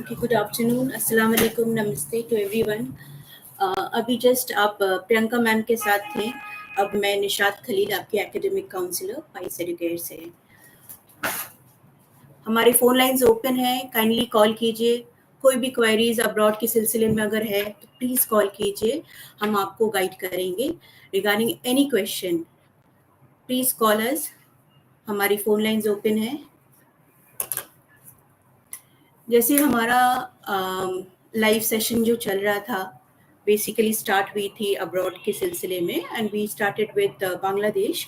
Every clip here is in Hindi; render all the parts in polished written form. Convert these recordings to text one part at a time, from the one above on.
Okay, good afternoon. अस्सलाम वालेकुम, नमस्ते टू एवरीवन। अभी जस्ट आप प्रियंका मैम के साथ थे। अब मैं निशात खलील, आपकी एकेडमिक काउंसलर पाइस एडुकेयर से। हमारे फ़ोन लाइन्स ओपन हैं, काइंडली कॉल कीजिए। कोई भी क्वेरीज अब्रॉड के सिलसिले में अगर है तो प्लीज़ कॉल कीजिए, हम आपको गाइड करेंगे regarding any question. Please call अस। हमारी फ़ोन लाइन्स ओपन हैं। जैसे हमारा लाइव सेशन जो चल रहा था, बेसिकली स्टार्ट हुई थी अब्रॉड के सिलसिले में and we started with Bangladesh.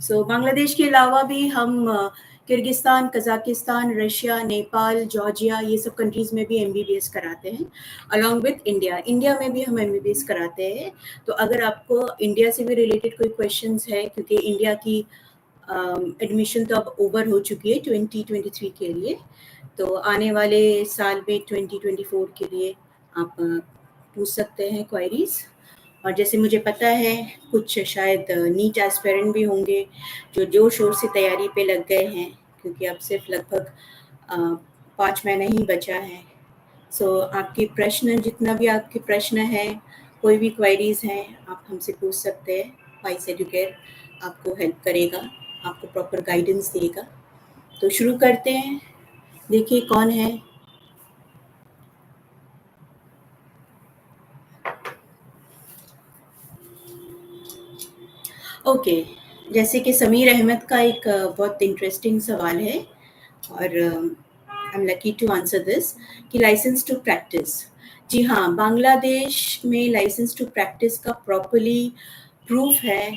So Bangladesh के अलावा भी हम Kyrgyzstan, Kazakhstan, Russia, Nepal, Georgia, ये सब कंट्रीज़ में भी एमबीबीएस कराते हैं अलॉन्ग विद इंडिया। इंडिया में भी हम एमबीबीएस कराते हैं। तो अगर आपको इंडिया से भी रिलेटेड कोई क्वेश्चंस है, क्योंकि इंडिया की एडमिशन तो अब ओवर हो चुकी है 2023 के लिए, तो आने वाले साल में 2024 के लिए आप पूछ सकते हैं क्वेरीज। और जैसे मुझे पता है कुछ शायद नीट एस्पिरेंट भी होंगे जो जोर शोर से तैयारी पे लग गए हैं, क्योंकि अब सिर्फ लगभग 5 महीना ही बचा है। सो आपके प्रश्न, जितना भी आपके प्रश्न हैं, कोई भी क्वेरीज हैं, आप हमसे पूछ सकते हैं। पाइस एडुकेयर आपको हेल्प करेगा, आपको प्रॉपर गाइडेंस देगा। तो शुरू करते हैं। देखिए कौन है। ओके, जैसे कि समीर अहमद का एक बहुत इंटरेस्टिंग सवाल है और I am lucky to answer this कि लाइसेंस टू प्रैक्टिस। जी हाँ, बांग्लादेश में लाइसेंस टू प्रैक्टिस का प्रॉपर्ली प्रूफ है,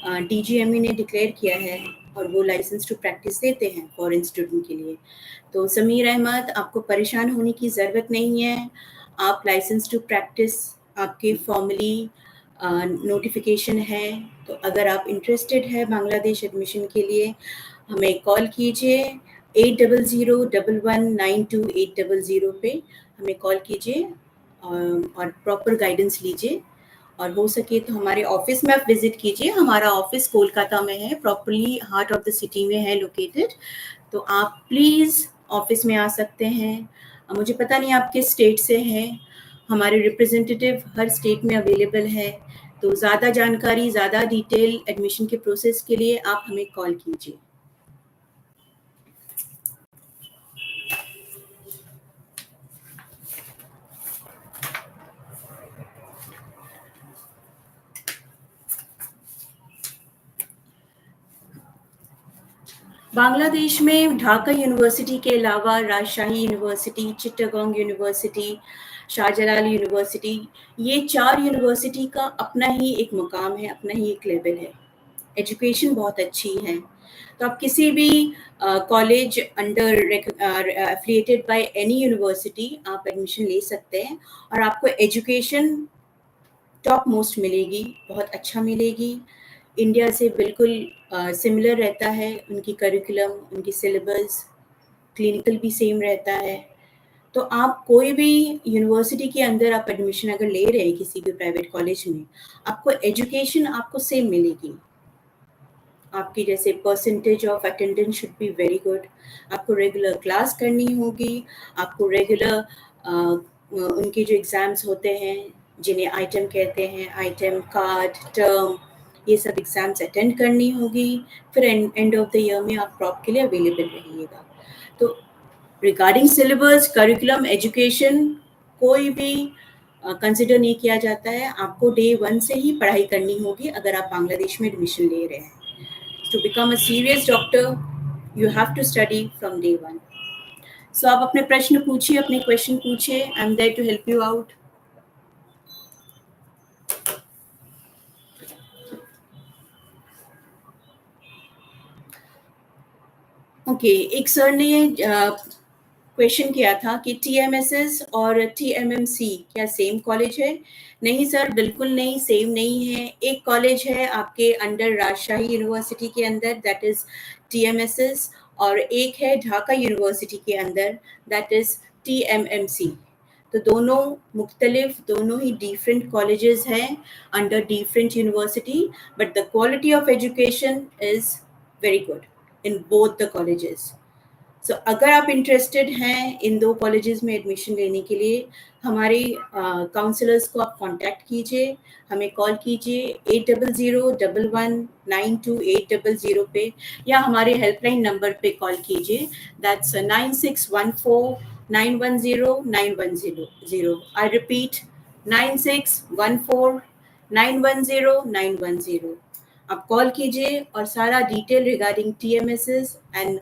डीजीएमई ने डिक्लेयर किया है और वो लाइसेंस टू प्रैक्टिस देते हैं फॉरेन स्टूडेंट के लिए। तो समीर अहमद, आपको परेशान होने की ज़रूरत नहीं है। आप लाइसेंस टू प्रैक्टिस आपके फॉर्मली नोटिफिकेशन है, तो अगर आप इंटरेस्टेड है बांग्लादेश एडमिशन के लिए, हमें कॉल कीजिए 8001119280 पे हमें कॉल कीजिए और प्रॉपर गाइडेंस लीजिए। और हो सके तो हमारे ऑफिस में आप विजिट कीजिए। हमारा ऑफिस कोलकाता में है, properly heart of the city में है लोकेटेड। तो आप प्लीज़ ऑफिस में आ सकते हैं। मुझे पता नहीं आप किस स्टेट से हैं, हमारे रिप्रेजेंटेटिव हर स्टेट में अवेलेबल है। तो ज़्यादा जानकारी, ज़्यादा डिटेल एडमिशन के प्रोसेस के लिए आप हमें कॉल कीजिए। बांग्लादेश में ढाका यूनिवर्सिटी के अलावा राजशाही university, Chittagong university, Shahjalal university, ये 4 यूनिवर्सिटी का अपना ही एक मुकाम है, अपना ही एक लेवल है। एजुकेशन बहुत अच्छी है। तो आप किसी भी college under affiliated by any university आप एडमिशन ले सकते हैं और आपको एजुकेशन टॉप मोस्ट मिलेगी, बहुत अच्छा मिलेगी। इंडिया से बिल्कुल सिमिलर रहता है उनकी करिकुलम, उनकी सिलेबस, क्लिनिकल भी सेम रहता है। तो आप कोई भी यूनिवर्सिटी के अंदर आप एडमिशन अगर ले रहे हैं किसी भी प्राइवेट कॉलेज में, आपको एजुकेशन आपको सेम मिलेगी। आपकी जैसे percentage of attendance should be very good, आपको रेगुलर क्लास करनी होगी, आपको रेगुलर उनके जो एग्ज़ाम्स होते हैं, जिन्हें आइटम कहते हैं, आइटम, कार्ड, टर्म, ये सब एग्ज़ाम्स अटेंड करनी होगी। फिर एंड ऑफ द ईयर में आप प्रॉप के लिए अवेलेबल रहिएगा। तो रिगार्डिंग सिलेबस, करिकुलम, एजुकेशन कोई भी कंसिडर नहीं किया जाता है। आपको डे 1 से ही पढ़ाई करनी होगी अगर आप बांग्लादेश में एडमिशन ले रहे हैं। To become a serious doctor, you have to study from day 1. So आप अपने प्रश्न पूछिए, अपने क्वेश्चन पूछिए। I am there to help you out. Okay, एक सर ने क्वेश्चन किया था कि टीएमएसएस और टीएमएमसी क्या सेम कॉलेज है? नहीं सर, बिल्कुल नहीं, सेम नहीं है। एक कॉलेज है आपके अंडर राजशाही यूनिवर्सिटी के अंदर, दैट इज़ टीएमएसएस, और एक है ढाका यूनिवर्सिटी के अंदर, दैट इज़ टीएमएमसी। तो दोनों मुख्तलिफ, दोनों ही डिफरेंट कॉलेजेस हैं under different university, but the quality of education is very good in both the colleges. सो अगर आप इंटरेस्टेड हैं इन 2 कॉलेजेस में एडमिशन लेने के लिए, हमारे काउंसलर्स को आप कॉन्टैक्ट कीजिए, हमें कॉल कीजिए 8001119280 पे, या हमारे हेल्पलाइन नंबर पे कॉल कीजिए, दैट्स 9614910910। I repeat 9614910910। आप कॉल कीजिए और सारा डिटेल रिगार्डिंग टीएमएसएस एंड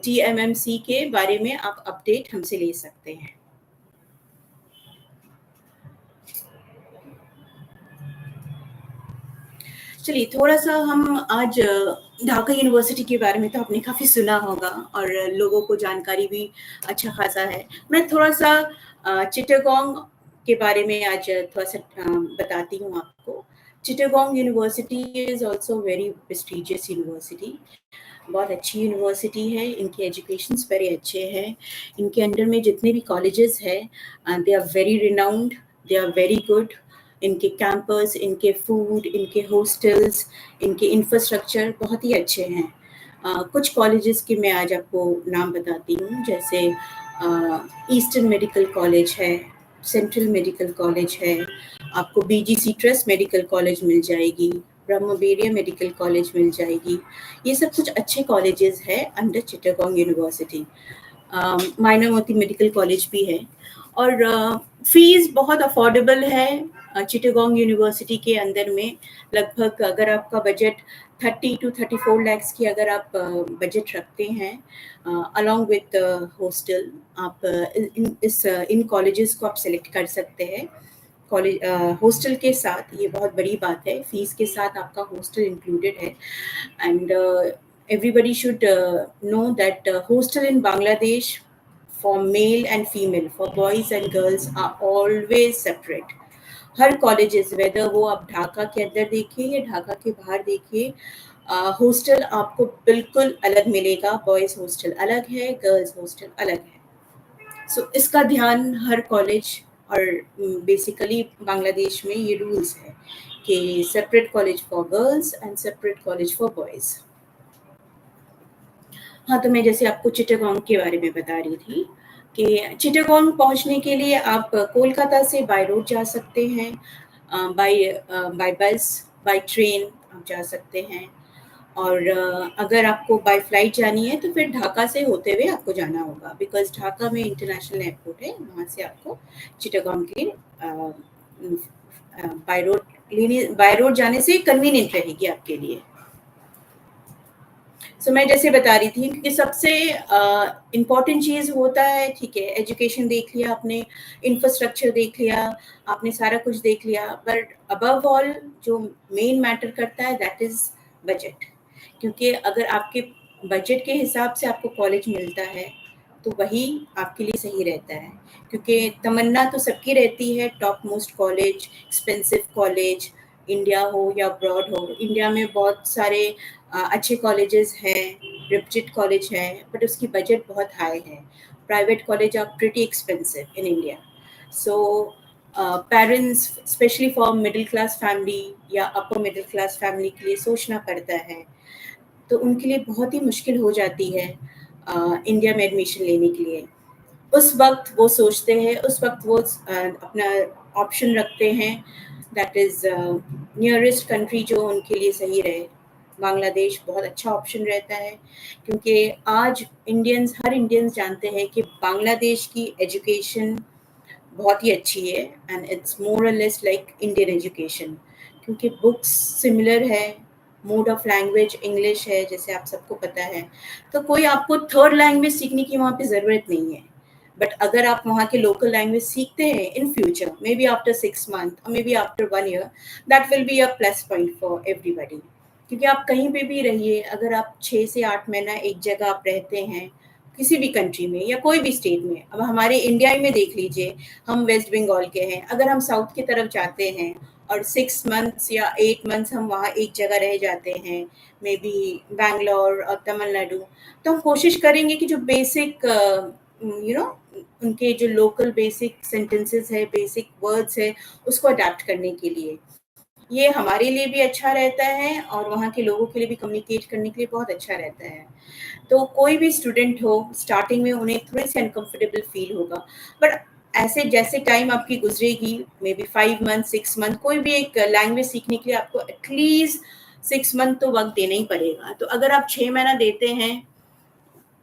टीएमएमसी के बारे में आप अपडेट हमसे ले सकते हैं। चलिए थोड़ा सा हम आज ढाका यूनिवर्सिटी के बारे में तो आपने काफ़ी सुना होगा और लोगों को जानकारी भी अच्छा खासा है। मैं थोड़ा सा चिटागोंग के बारे में आज थोड़ा सा बताती हूँ आपको। Chittagong university is also very prestigious university. बहुत अच्छी यूनिवर्सिटी है, इनके एजुकेशंस वेरी अच्छे हैं। इनके अंडर में जितने भी कॉलेजेस हैं they are very renowned, they are very good. इनके कैंपस, इनके फूड, इनके हॉस्टल्स, इनके इंफ्रास्ट्रक्चर बहुत ही अच्छे हैं। कुछ कॉलेजेस के मैं आज आपको नाम बताती हूँ, जैसे ईस्टर्न मेडिकल कॉलेज है, सेंट्रल मेडिकल कॉलेज है, आपको बीजीसी ट्रस्ट मेडिकल कॉलेज मिल जाएगी, ब्रह्मबेरिया मेडिकल कॉलेज मिल जाएगी। ये सब कुछ अच्छे कॉलेजेस हैं under Chittagong university. Mainamati medical college भी है और फीस बहुत अफोर्डेबल है चिटागोंग यूनिवर्सिटी के अंदर में। लगभग अगर आपका बजट 30 to 34 lakhs की अगर आप बजट रखते हैं अलोंग विथ हॉस्टल, आप इन कॉलेजेस को आप सेलेक्ट कर सकते हैं। कॉलेज हॉस्टल के साथ, ये बहुत बड़ी बात है, फीस के साथ आपका हॉस्टल इंक्लूडेड है। And everybody should know that hostel in Bangladesh for male and female, for boys and girls are always separate. हर कॉलेजेस, वेदर वो आप ढाका के अंदर देखिए या ढाका के बाहर देखिए, हॉस्टल आपको बिल्कुल अलग मिलेगा। बॉयज हॉस्टल अलग है, गर्ल्स हॉस्टल अलग है। सो इसका ध्यान हर कॉलेज और बेसिकली बांग्लादेश में ये रूल्स है कि separate college for girls and separate college for boys. हाँ, तो मैं जैसे आपको चिटागोंग के बारे में बता रही थी कि चिटागोंग पहुँचने के लिए आप कोलकाता से बाय रोड जा सकते हैं, बाय बस, बाय ट्रेन आप जा सकते हैं। और अगर आपको बाय फ्लाइट जानी है तो फिर ढाका से होते हुए आपको जाना होगा, बिकॉज़ ढाका में इंटरनेशनल एयरपोर्ट है, वहाँ से आपको चिटागोंग के बाय रोड जाने से कन्वीनिएंट रहेगी आपके लिए। सो मैं जैसे बता रही थी कि सबसे इम्पोर्टेंट चीज़ होता है, ठीक है, एजुकेशन देख लिया आपने, इंफ्रास्ट्रक्चर देख लिया, आपने सारा कुछ देख लिया, बट अबव ऑल जो मेन मैटर करता है दैट इज़ बजट। क्योंकि अगर आपके बजट के हिसाब से आपको कॉलेज मिलता है तो वही आपके लिए सही रहता है। क्योंकि तमन्ना तो सबकी रहती है top most college, expensive college, India हो या अब्रॉड हो। इंडिया में बहुत सारे अच्छे कॉलेजेस हैं, रेप्यूटेड कॉलेज हैं, बट उसकी बजट बहुत हाई है। Private college are pretty expensive in India. So parents specially for middle class family या अपर मिडिल क्लास फैमिली के लिए सोचना पड़ता है, तो उनके लिए बहुत ही मुश्किल हो जाती है इंडिया में एडमिशन लेने के लिए। उस वक़्त वो सोचते हैं, उस वक़्त वो अपना ऑप्शन रखते हैं दैट इज़ नियरेस्ट कंट्री जो उनके लिए सही रहे। बांग्लादेश बहुत अच्छा ऑप्शन रहता है, क्योंकि आज हर इंडियंस जानते हैं कि बांग्लादेश की एजुकेशन बहुत ही अच्छी है एंड इट्स मोर और लेस लाइक इंडियन एजुकेशन। क्योंकि बुक्स सिमिलर है, मोड ऑफ लैंग्वेज इंग्लिश है जैसे आप सबको पता है, तो कोई आपको थर्ड लैंग्वेज सीखने की वहाँ पे ज़रूरत नहीं है। बट अगर आप वहाँ के लोकल लैंग्वेज सीखते हैं in future, may be after 6 months और may be after 1 year, that will be a plus point for everybody. क्योंकि आप कहीं पे भी रहिए, अगर आप 6 से 8 महीना एक जगह आप रहते हैं किसी भी कंट्री में या कोई भी स्टेट में, अब हमारे इंडिया में देख लीजिए, हम वेस्ट बंगाल के हैं, अगर हम साउथ की तरफ जाते हैं और 6 months या 8 months हम वहाँ एक जगह रह जाते हैं, मे बी बैंगलोर और तमिलनाडु, तो हम कोशिश करेंगे कि जो बेसिक उनके जो लोकल बेसिक सेंटेंसेस है, बेसिक वर्ड्स है, उसको अडैप्ट करने के लिए। ये हमारे लिए भी अच्छा रहता है और वहाँ के लोगों के लिए भी कम्युनिकेट करने के लिए बहुत अच्छा रहता है। तो कोई भी स्टूडेंट हो, स्टार्टिंग में उन्हें थोड़ी-सी अनकंफर्टेबल फ़ील होगा, बट ऐसे जैसे टाइम आपकी गुज़रेगी, मे बी 5 मंथ, 6 मंथ, कोई भी एक लैंग्वेज सीखने के लिए आपको एटलीस्ट 6 मंथ तो वक़्त देना ही पड़ेगा। तो अगर आप 6 महीना देते हैं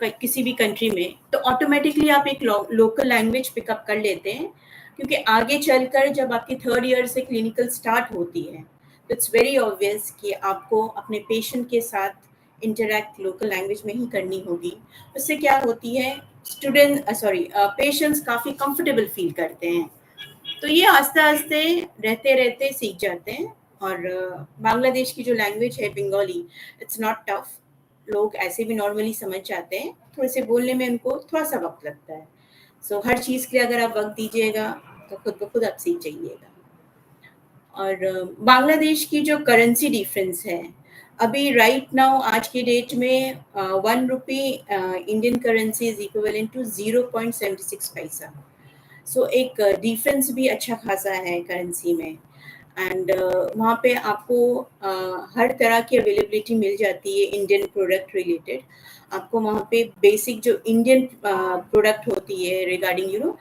किसी भी कंट्री में, तो ऑटोमेटिकली आप एक लोकल लैंग्वेज पिकअप कर लेते हैं, क्योंकि आगे चलकर जब आपकी 3rd ईयर से क्लिनिकल स्टार्ट होती है, तो इट्स वेरी ऑब्वियस कि आपको अपने पेशेंट के साथ इंटरैक्ट लोकल लैंग्वेज में ही करनी होगी। उससे क्या होती है, पेशेंट्स काफ़ी कंफर्टेबल फील करते हैं। तो ये आस्ते-आस्ते, रहते-रहते सीख जाते हैं। और बांग्लादेश की जो लैंग्वेज है बंगाली, इट्स नॉट टफ। लोग ऐसे भी नॉर्मली समझ जाते हैं, थोड़े-से बोलने में उनको थोड़ा-सा वक़्त लगता है। सो हर चीज़ के लिए अगर आप वक़्त दीजिएगा, तो खुद ब खुद आप सीख जाइएगा। और बांग्लादेश की जो करेंसी डिफरेंस है, अभी राइट नाउ आज के डेट में 1 rupee Indian currency is equivalent to 0.76 paisa. सो एक डिफरेंस भी अच्छा खासा है करेंसी में। एंड वहाँ पे आपको हर तरह की अवेलेबिलिटी मिल जाती है इंडियन प्रोडक्ट रिलेटेड। आपको वहाँ पे बेसिक जो इंडियन प्रोडक्ट होती है रिगार्डिंग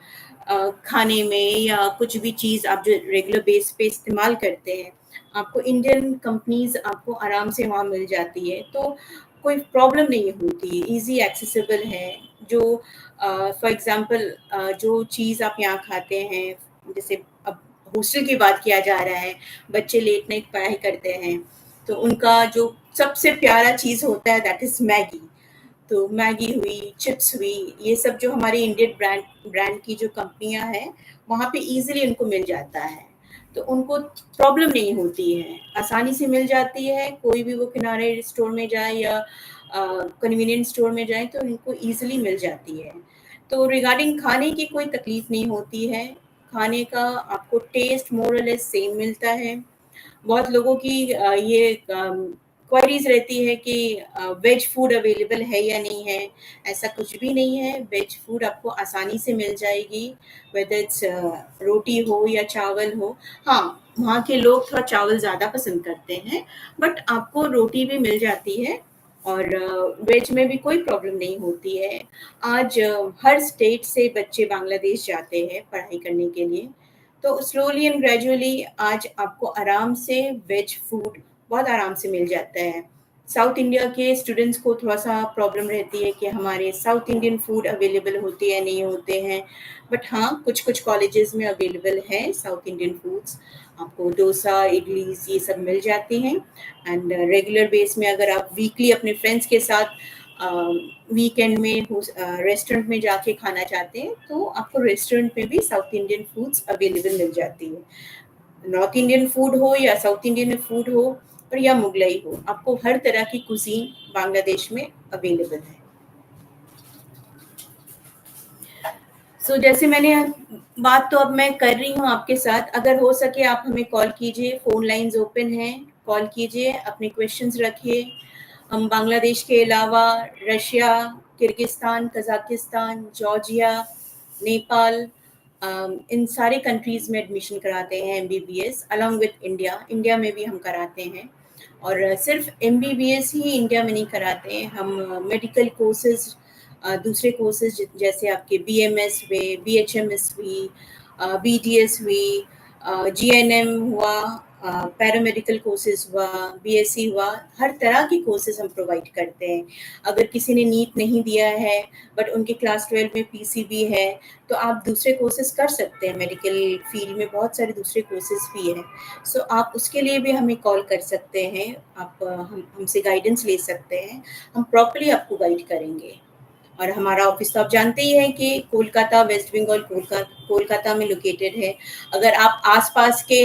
खाने में या कुछ भी चीज़ आप जो रेगुलर बेस पे इस्तेमाल करते हैं, आपको इंडियन कंपनीज़ आपको आराम से वहाँ मिल जाती है। तो कोई प्रॉब्लम नहीं होती, ईज़ी एक्सेसिबल है। जो फॉर एग्ज़ाम्पल जो चीज़ आप यहाँ खाते हैं, जैसे अब हॉस्टल की बात किया जा रहा है, बच्चे लेट नाइट पढ़ाई करते हैं, तो उनका जो सबसे प्यारा चीज़ होता है दैट इज़ मैगी। तो मैगी हुई, चिप्स हुई, ये सब जो हमारे इंडियन ब्रांड ब्रांड की जो कंपनियाँ हैं, वहाँ पे ईज़िली उनको मिल जाता है। तो उनको प्रॉब्लम नहीं होती है, आसानी से मिल जाती है, कोई भी वो किनारे स्टोर में जाए या कन्वीनियंस स्टोर में जाएँ तो उनको ईज़िली मिल जाती है। तो रिगार्डिंग खाने की कोई तकलीफ़ नहीं होती है, खाने का आपको टेस्ट मोर और लेस सेम मिलता है। बहुत लोगों की ये क्वेरीज़ रहती है कि वेज फूड अवेलेबल है या नहीं है, ऐसा कुछ भी नहीं है, वेज फूड आपको आसानी से मिल जाएगी, वेदर इट्स रोटी हो या चावल हो। हाँ, वहाँ के लोग थोड़ा चावल ज़्यादा पसंद करते हैं, बट आपको रोटी भी मिल जाती है और वेज में भी कोई प्रॉब्लम नहीं होती है। आज हर स्टेट से बच्चे बांग्लादेश जाते हैं पढ़ाई करने के लिए, तो स्लोली एंड ग्रेजुअली आज आपको आराम से वेज फूड बहुत आराम से मिल जाता है। साउथ इंडिया के स्टूडेंट्स को थोड़ा-सा प्रॉब्लम रहती है कि हमारे साउथ इंडियन फूड अवेलेबल होते हैं, नहीं होते हैं। बट हाँ, कुछ-कुछ कॉलेजेस में अवेलेबल है साउथ इंडियन फूड्स। आपको डोसा, इडलीज़ ये सब मिल जाती हैं। एंड रेगुलर बेस में अगर आप वीकली अपने फ्रेंड्स के साथ अ, वीकेंड में रेस्टोरेंट में जाके खाना चाहते हैं, तो आपको रेस्टोरेंट में भी साउथ इंडियन फूड्स अवेलेबल मिल जाती है। नॉर्थ इंडियन फूड हो या साउथ इंडियन फूड हो और या मुगलई हो, आपको हर तरह की कुज़ीन बांग्लादेश में अवेलेबल है। सो जैसे मैंने बात तो अब मैं कर रही हूँ आपके साथ, अगर हो सके आप हमें कॉल कीजिए, फ़ोन लाइन्स ओपन हैं, कॉल कीजिए, अपने क्वेश्चंस रखिए। हम बांग्लादेश के अलावा Russia, Kyrgyzstan, Kazakhstan, Georgia, Nepal, इन सारे कंट्रीज़ में एडमिशन कराते हैं MBBS along with India. India में भी हम कराते हैं और सिर्फ़ एमबीबीएस ही इंडिया में नहीं कराते हैं, हम मेडिकल कोर्सेज़ दूसरे कोर्सेज़ जैसे आपके बीएमएस हुए, बीएचएमएस हुई, बीडीएस हुई, जीएनएम हुआ, पैरामेडिकल कोर्सेज़ हुआ, बीएससी हुआ, हर तरह के कोर्सेज़ हम प्रोवाइड करते हैं। अगर किसी ने नीट नहीं दिया है बट उनके क्लास 12 में पीसीबी है, तो आप दूसरे कोर्सेज़ कर सकते हैं, मेडिकल फील्ड में बहुत सारे दूसरे कोर्सेज़ भी हैं। सो आप उसके लिए भी हमें कॉल कर सकते हैं, आप हम हमसे गाइडेंस ले सकते हैं, हम प्रॉपर्ली आपको गाइड करेंगे। और हमारा ऑफिस तो आप जानते ही हैं कि कोलकाता, वेस्ट बंगाल, कोलकाता में लोकेटेड है। अगर आप आस-पास के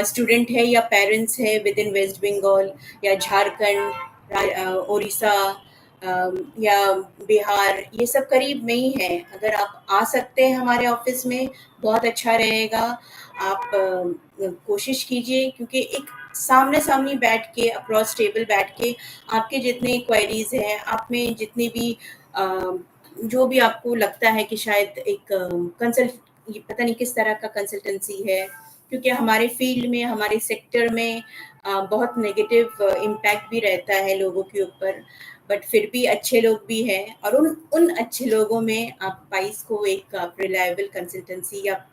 स्टूडेंट हैं या पेरेंट्स हैं विद इन वेस्ट बंगाल या झारखंड, उड़ीसा या बिहार, ये सब करीब में ही है। अगर आप आ सकते हैं हमारे ऑफिस में, बहुत अच्छा रहेगा। आप कोशिश कीजिए, क्योंकि एक सामने-सामनी बैठ के, अक्रॉस टेबल बैठ के आपके जितने क्वेरीज़ हैं, आप में जितनी भी अ, जो भी आपको लगता है कि शायद एक ये पता नहीं किस तरह का कंसल्टेंसी है, क्योंकि हमारे फील्ड में, हमारे सेक्टर में बहुत नेगेटिव इम्पैक्ट भी रहता है लोगों के ऊपर। बट फिर भी अच्छे लोग भी हैं, और उन उन अच्छे लोगों में आप पाइस को एक आप रिलायबल कंसल्टेंसी आप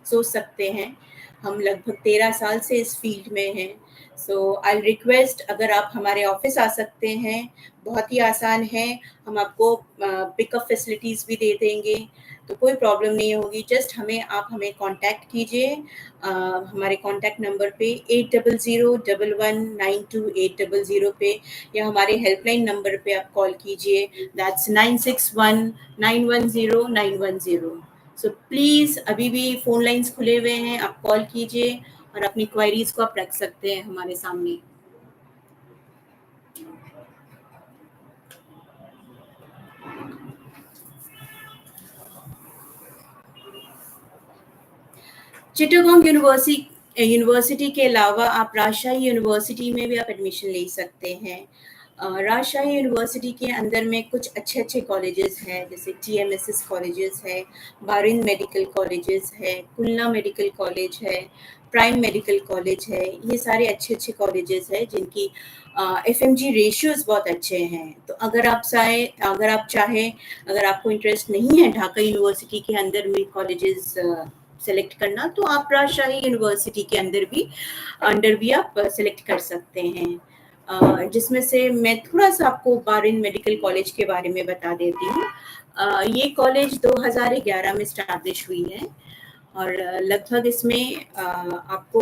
सोच सकते हैं। हम लगभग 13 साल से इस फील्ड में हैं। सो आई रिक्वेस्ट, अगर आप हमारे ऑफिस आ सकते हैं, बहुत ही आसान है। हम आपको पिकअप फैसिलिटीज़ भी दे देंगे, तो कोई प्रॉब्लम नहीं होगी। जस्ट आप हमें कांटेक्ट कीजिए हमारे कांटेक्ट नंबर पे 8001119280 पे, या हमारे हेल्पलाइन नंबर पे आप कॉल कीजिए, दैट्स 9619109110। सो प्लीज़ अभी भी फ़ोन लाइन्स खुले हुए हैं, आप कॉल कीजिए और अपनी क्वेरीज़ को आप रख सकते हैं हमारे सामने। चिटागोंग यूनिवर्सिटी के अलावा आप राजशाही यूनिवर्सिटी में भी आप एडमिशन ले सकते हैं। राजशाही यूनिवर्सिटी के अंदर में कुछ अच्छे-अच्छे कॉलेजेस हैं, जैसे TMSS कॉलेजेस है, बारिन मेडिकल कॉलेजेस है, कुलना मेडिकल कॉलेज है, प्राइम मेडिकल कॉलेज है। ये सारे अच्छे-अच्छे कॉलेजेस हैं जिनकी FMG रेशियोज़ बहुत अच्छे हैं। तो अगर आप चाहें, अगर आपको इंटरेस्ट नहीं है ढाका यूनिवर्सिटी के अंदर में कॉलेजेस सेलेक्ट करना, तो आप राजशाही यूनिवर्सिटी के अंडर भी आप सेलेक्ट कर सकते हैं। जिसमें से मैं थोड़ा-सा आपको बारिन मेडिकल कॉलेज के बारे में बता देती हूँ। ये कॉलेज 2011 में एस्टैब्लिश हुई है, और लगभग इसमें आपको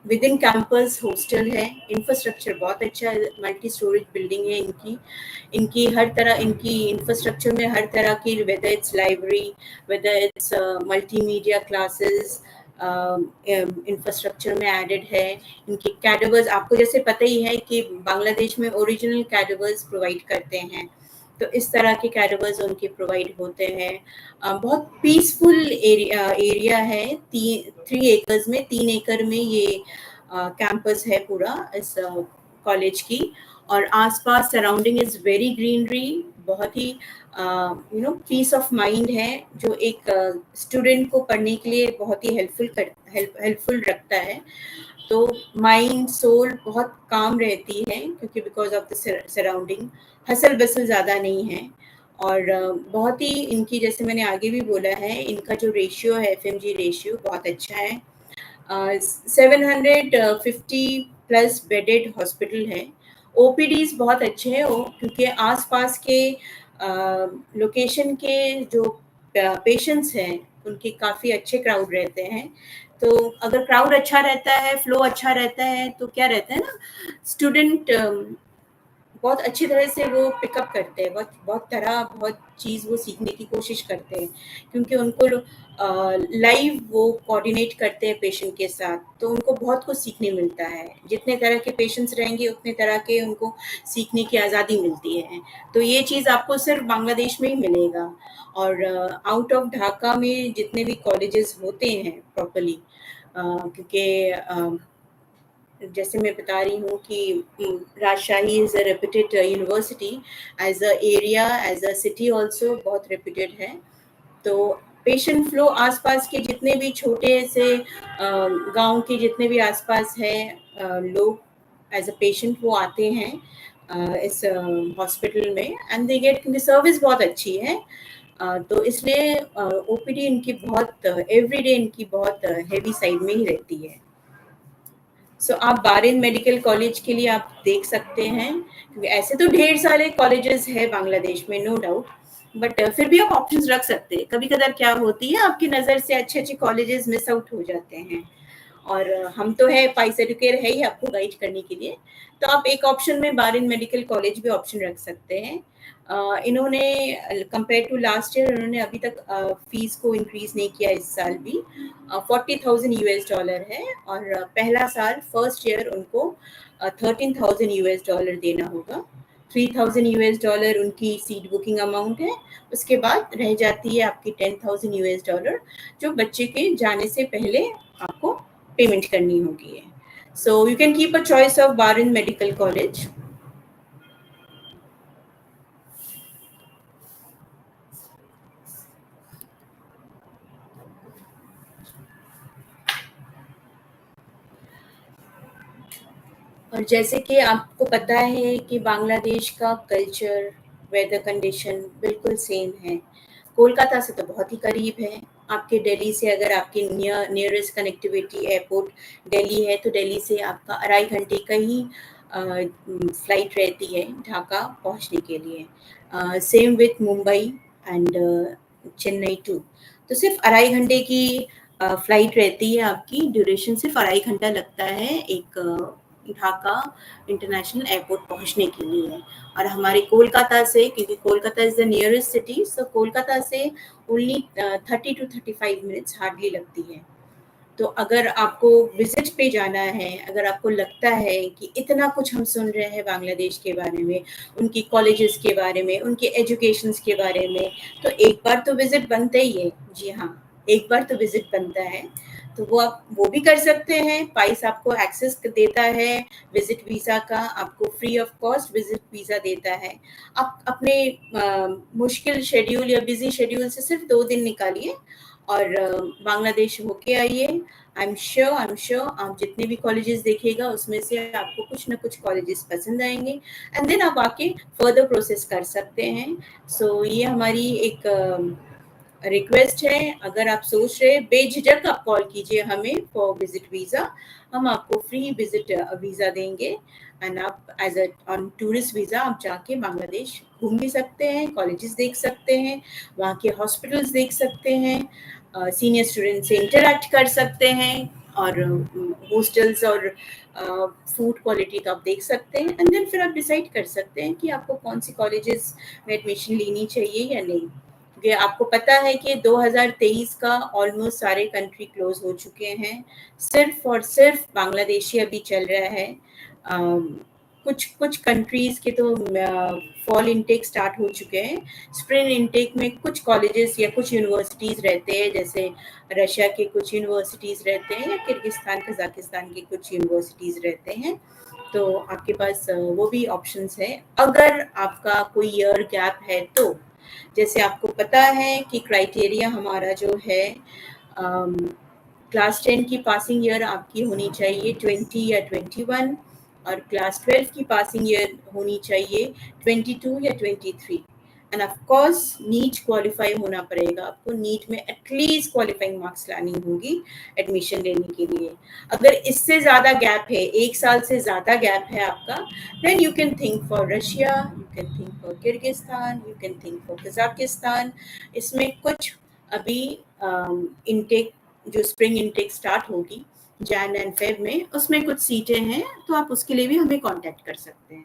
विद इन कैंपस हॉस्टल है, इंफ्रास्ट्रक्चर बहुत अच्छा है, मल्टी स्टोरेज बिल्डिंग है इनकी। इनकी इंफ्रास्ट्रक्चर में हर तरह की, whether it's library, whether it's multimedia classes infrastructure में एडेड है। इनके कैडवर्स, आपको जैसे पता ही है कि बांग्लादेश में ओरिजिनल कैडवर्स प्रोवाइड करते हैं, तो इस तरह के कैडवर्स उनके प्रोवाइड होते हैं। बहुत पीसफुल एरिया है। 3 एकड़ में ये कैंपस है पूरा इस कॉलेज की, और आसपास सराउंडिंग इज़ वेरी ग्रीनरी, बहुत ही पीस ऑफ माइंड है, जो एक स्टूडेंट को पढ़ने के लिए बहुत ही हेल्पफुल रखता है। तो माइंड सोल बहुत काम रहती है, क्योंकि because of the surrounding hustle bustle ज़्यादा नहीं है। और बहुत ही इनकी, जैसे मैंने आगे भी बोला है, इनका जो रेशियो है, FMG रेशियो बहुत अच्छा है। 750 प्लस बेडेड हॉस्पिटल है। OPDs बहुत अच्छे हैं वो, क्योंकि आसपास के लोकेशन के जो पेशेंट्स हैं, उनके काफ़ी अच्छे क्राउड रहते हैं। तो अगर क्राउड अच्छा रहता है, फ्लो अच्छा रहता है, तो क्या रहता है ना, स्टूडेंट बहुत अच्छी तरह से वो पिकअप करते हैं, बहुत चीज़ वो सीखने की कोशिश करते हैं, क्योंकि उनको लाइव वो कोऑर्डिनेट करते हैं पेशेंट के साथ, तो उनको बहुत कुछ सीखने मिलता है। जितने तरह के पेशेंट्स रहेंगे, उतने तरह के उनको सीखने की आज़ादी मिलती है। तो ये चीज़ आपको सिर्फ बांग्लादेश में ही मिलेगा। और आउट ऑफ ढाका में जितने भी कॉलेजेस होते हैं प्रॉपरली, क्योंकि जैसे मैं बता रही हूँ कि राजशाही is a reputed university, as a area, as a city also बहुत रेप्यूटेड है। तो पेशेंट फ्लो आसपास के जितने भी छोटे से गांव के जितने भी आसपास हैं लोग, एज अ पेशेंट वो आते हैं इस हॉस्पिटल में, एंड दे गेट, क्योंकि सर्विस बहुत अच्छी है। तो इसलिए OPD इनकी बहुत एवरीडे इनकी बहुत हेवी साइड में ही रहती है। सो आप बारिन मेडिकल कॉलेज के लिए आप देख सकते हैं, क्योंकि ऐसे तो ढेर सारे कॉलेजेस हैं बांग्लादेश में, नो डाउट, बट फिर भी आप ऑप्शंस रख सकते हैं। कभी कदार क्या होती है, आपकी नज़र से अच्छे अच्छे कॉलेजेस मिस आउट हो जाते हैं, और हम तो है, पाइस एडुकेयर है ही आपको गाइड करने के लिए। तो आप एक ऑप्शन में बारिन मेडिकल कॉलेज भी ऑप्शन रख सकते हैं। इन्होंने कंपेयर टू लास्ट ईयर, इन्होंने अभी तक फीस को इंक्रीज नहीं किया इस साल भी। $40,000 है, और पहला साल फर्स्ट ईयर उनको $13,000 देना होगा। $3,000 उनकी सीट बुकिंग अमाउंट है। उसके बाद रह जाती है आपकी $10,000, जो बच्चे के जाने से पहले आपको पेमेंट करनी होगी है। So you can keep a choice of Barind medical college. और जैसे कि आपको पता है कि बांग्लादेश का कल्चर, वेदर कंडीशन बिल्कुल सेम है। कोलकाता से तो बहुत ही करीब है। आपके दिल्ली से अगर आपकी नियरेस्ट कनेक्टिविटी एयरपोर्ट दिल्ली है, तो दिल्ली से आपका 2.5 घंटे का ही फ्लाइट रहती है ढाका पहुँचने के लिए। Same with Mumbai and Chennai too. तो सिर्फ़ 2.5 घंटे की फ्लाइट रहती है आपकी, ड्यूरेशन सिर्फ़ 2.5 घंटा लगता है एक ढाका इंटरनेशनल एयरपोर्ट पहुँचने के लिए। और हमारे कोलकाता से, क्योंकि Kolkata is the nearest city, so Kolkata से ओनली 30 टू 35 मिनट्स हार्डली लगती है। तो अगर आपको विज़िट पे जाना है, अगर आपको लगता है कि इतना कुछ हम सुन रहे हैं बांग्लादेश के बारे में, उनकी कॉलेजेस के बारे में, उनके एजुकेशंस के बारे में, तो एक बार तो विज़िट बनता ही है। जी हाँ, एक बार तो विज़िट बनता है। तो वो आप वो भी कर सकते हैं। पाइस आपको एक्सेस देता है विज़िट वीज़ा का, आपको free of cost visit visa देता है। आप अपने मुश्किल शेड्यूल या बिज़ी शेड्यूल से सिर्फ़ 2 दिन निकालिए और बांग्लादेश होके आइए। आई एम श्योर आप जितने भी कॉलेजेस देखिएगा उसमें से आपको कुछ ना कुछ कॉलेजेस पसंद आएंगे, एंड देन आप आके फर्दर प्रोसेस कर सकते हैं। सो ये हमारी एक रिक्वेस्ट है। अगर आप सोच रहे हैं, बेझिझक आप कॉल कीजिए हमें फॉर विजिट वीज़ा। हम आपको फ्री विजिट वीज़ा देंगे, एंड आप as a on tourist visa आप जाके बांग्लादेश घूम भी सकते हैं, कॉलेजेस देख सकते हैं, वहाँ के हॉस्पिटल्स देख सकते हैं, सीनियर स्टूडेंट से इंटरैक्ट कर सकते हैं, और हॉस्टल्स और फूड क्वालिटी तो आप देख सकते हैं, एंड देन फिर आप डिसाइड कर सकते हैं कि आपको कौन सी कॉलेजेस में एडमिशन लेनी चाहिए या नहीं। क्योंकि आपको पता है कि 2023 का ऑलमोस्ट सारे कंट्री क्लोज हो चुके हैं, सिर्फ और सिर्फ बांग्लादेशी अभी चल रहा है। कुछ कुछ कंट्रीज के तो फॉल इनटेक स्टार्ट हो चुके हैं। स्प्रिंग इनटेक में कुछ कॉलेजेस या कुछ यूनिवर्सिटीज़ रहते हैं, जैसे रशिया के कुछ यूनिवर्सिटीज़ रहते हैं या किर्गिस्तान कजाकिस्तान के कुछ यूनिवर्सिटीज़ रहते हैं। तो आपके पास वो भी ऑप्शंस है अगर आपका कोई ईयर गैप है तो। जैसे आपको पता है कि क्राइटेरिया हमारा जो है, क्लास 10 की पासिंग ईयर आपकी होनी चाहिए 20 या 21, और क्लास 12 की पासिंग ईयर होनी चाहिए 22 या 23। And of course NEET qualify होना पड़ेगा आपको। नीट में एटलीस्ट क्वालिफाइंग मार्क्स लानी होगी एडमिशन लेने के लिए। अगर इससे ज़्यादा गैप है, 1 साल से ज़्यादा गैप है आपका, then you can think for Russia, you can think for Kyrgyzstan, you can think for Kazakhstan. इसमें कुछ अभी इनटेक, जो स्प्रिंग इनटेक स्टार्ट होगी जैन एंड फेब में, उसमें कुछ सीटें हैं, तो आप उसके लिए भी हमें कांटेक्ट कर सकते हैं।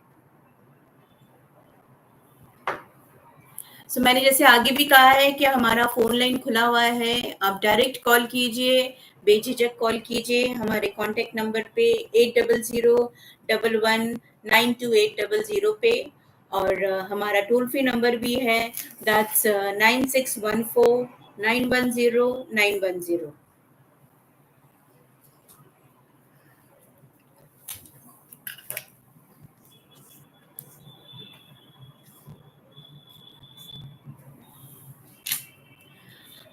सो मैंने जैसे आगे भी कहा है कि हमारा फ़ोन लाइन खुला हुआ है, आप डायरेक्ट कॉल कीजिए, बेझिझक कॉल कीजिए हमारे कॉन्टैक्ट नंबर पे 8001119280 पे। और हमारा टोल फ्री नंबर भी है, दैट्स 9614910910।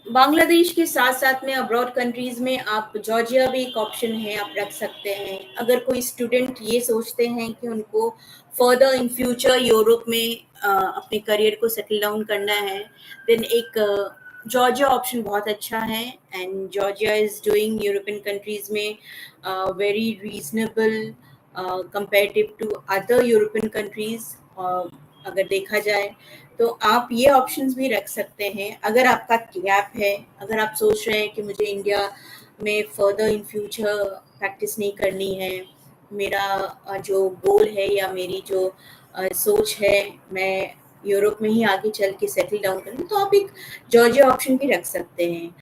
बांग्लादेश के साथ-साथ में अब्रॉड कंट्रीज़ में आप जॉर्जिया भी एक ऑप्शन है, आप रख सकते हैं। अगर कोई स्टूडेंट ये सोचते हैं कि उनको फर्दर इन फ्यूचर यूरोप में अपने करियर को सेटल डाउन करना है, देन एक जॉर्जिया ऑप्शन बहुत अच्छा है। And Georgia is doing European countries में very reasonable comparative to other European countries. अगर देखा जाए तो आप ये ऑप्शंस भी रख सकते हैं। अगर आपका गैप है, अगर आप सोच रहे हैं कि मुझे इंडिया में फर्दर इन फ्यूचर प्रैक्टिस नहीं करनी है, मेरा जो गोल है या मेरी जो सोच है, मैं यूरोप में ही आगे चल के सेटल डाउन करूँ, तो आप एक जॉर्जिया ऑप्शन भी रख सकते हैं।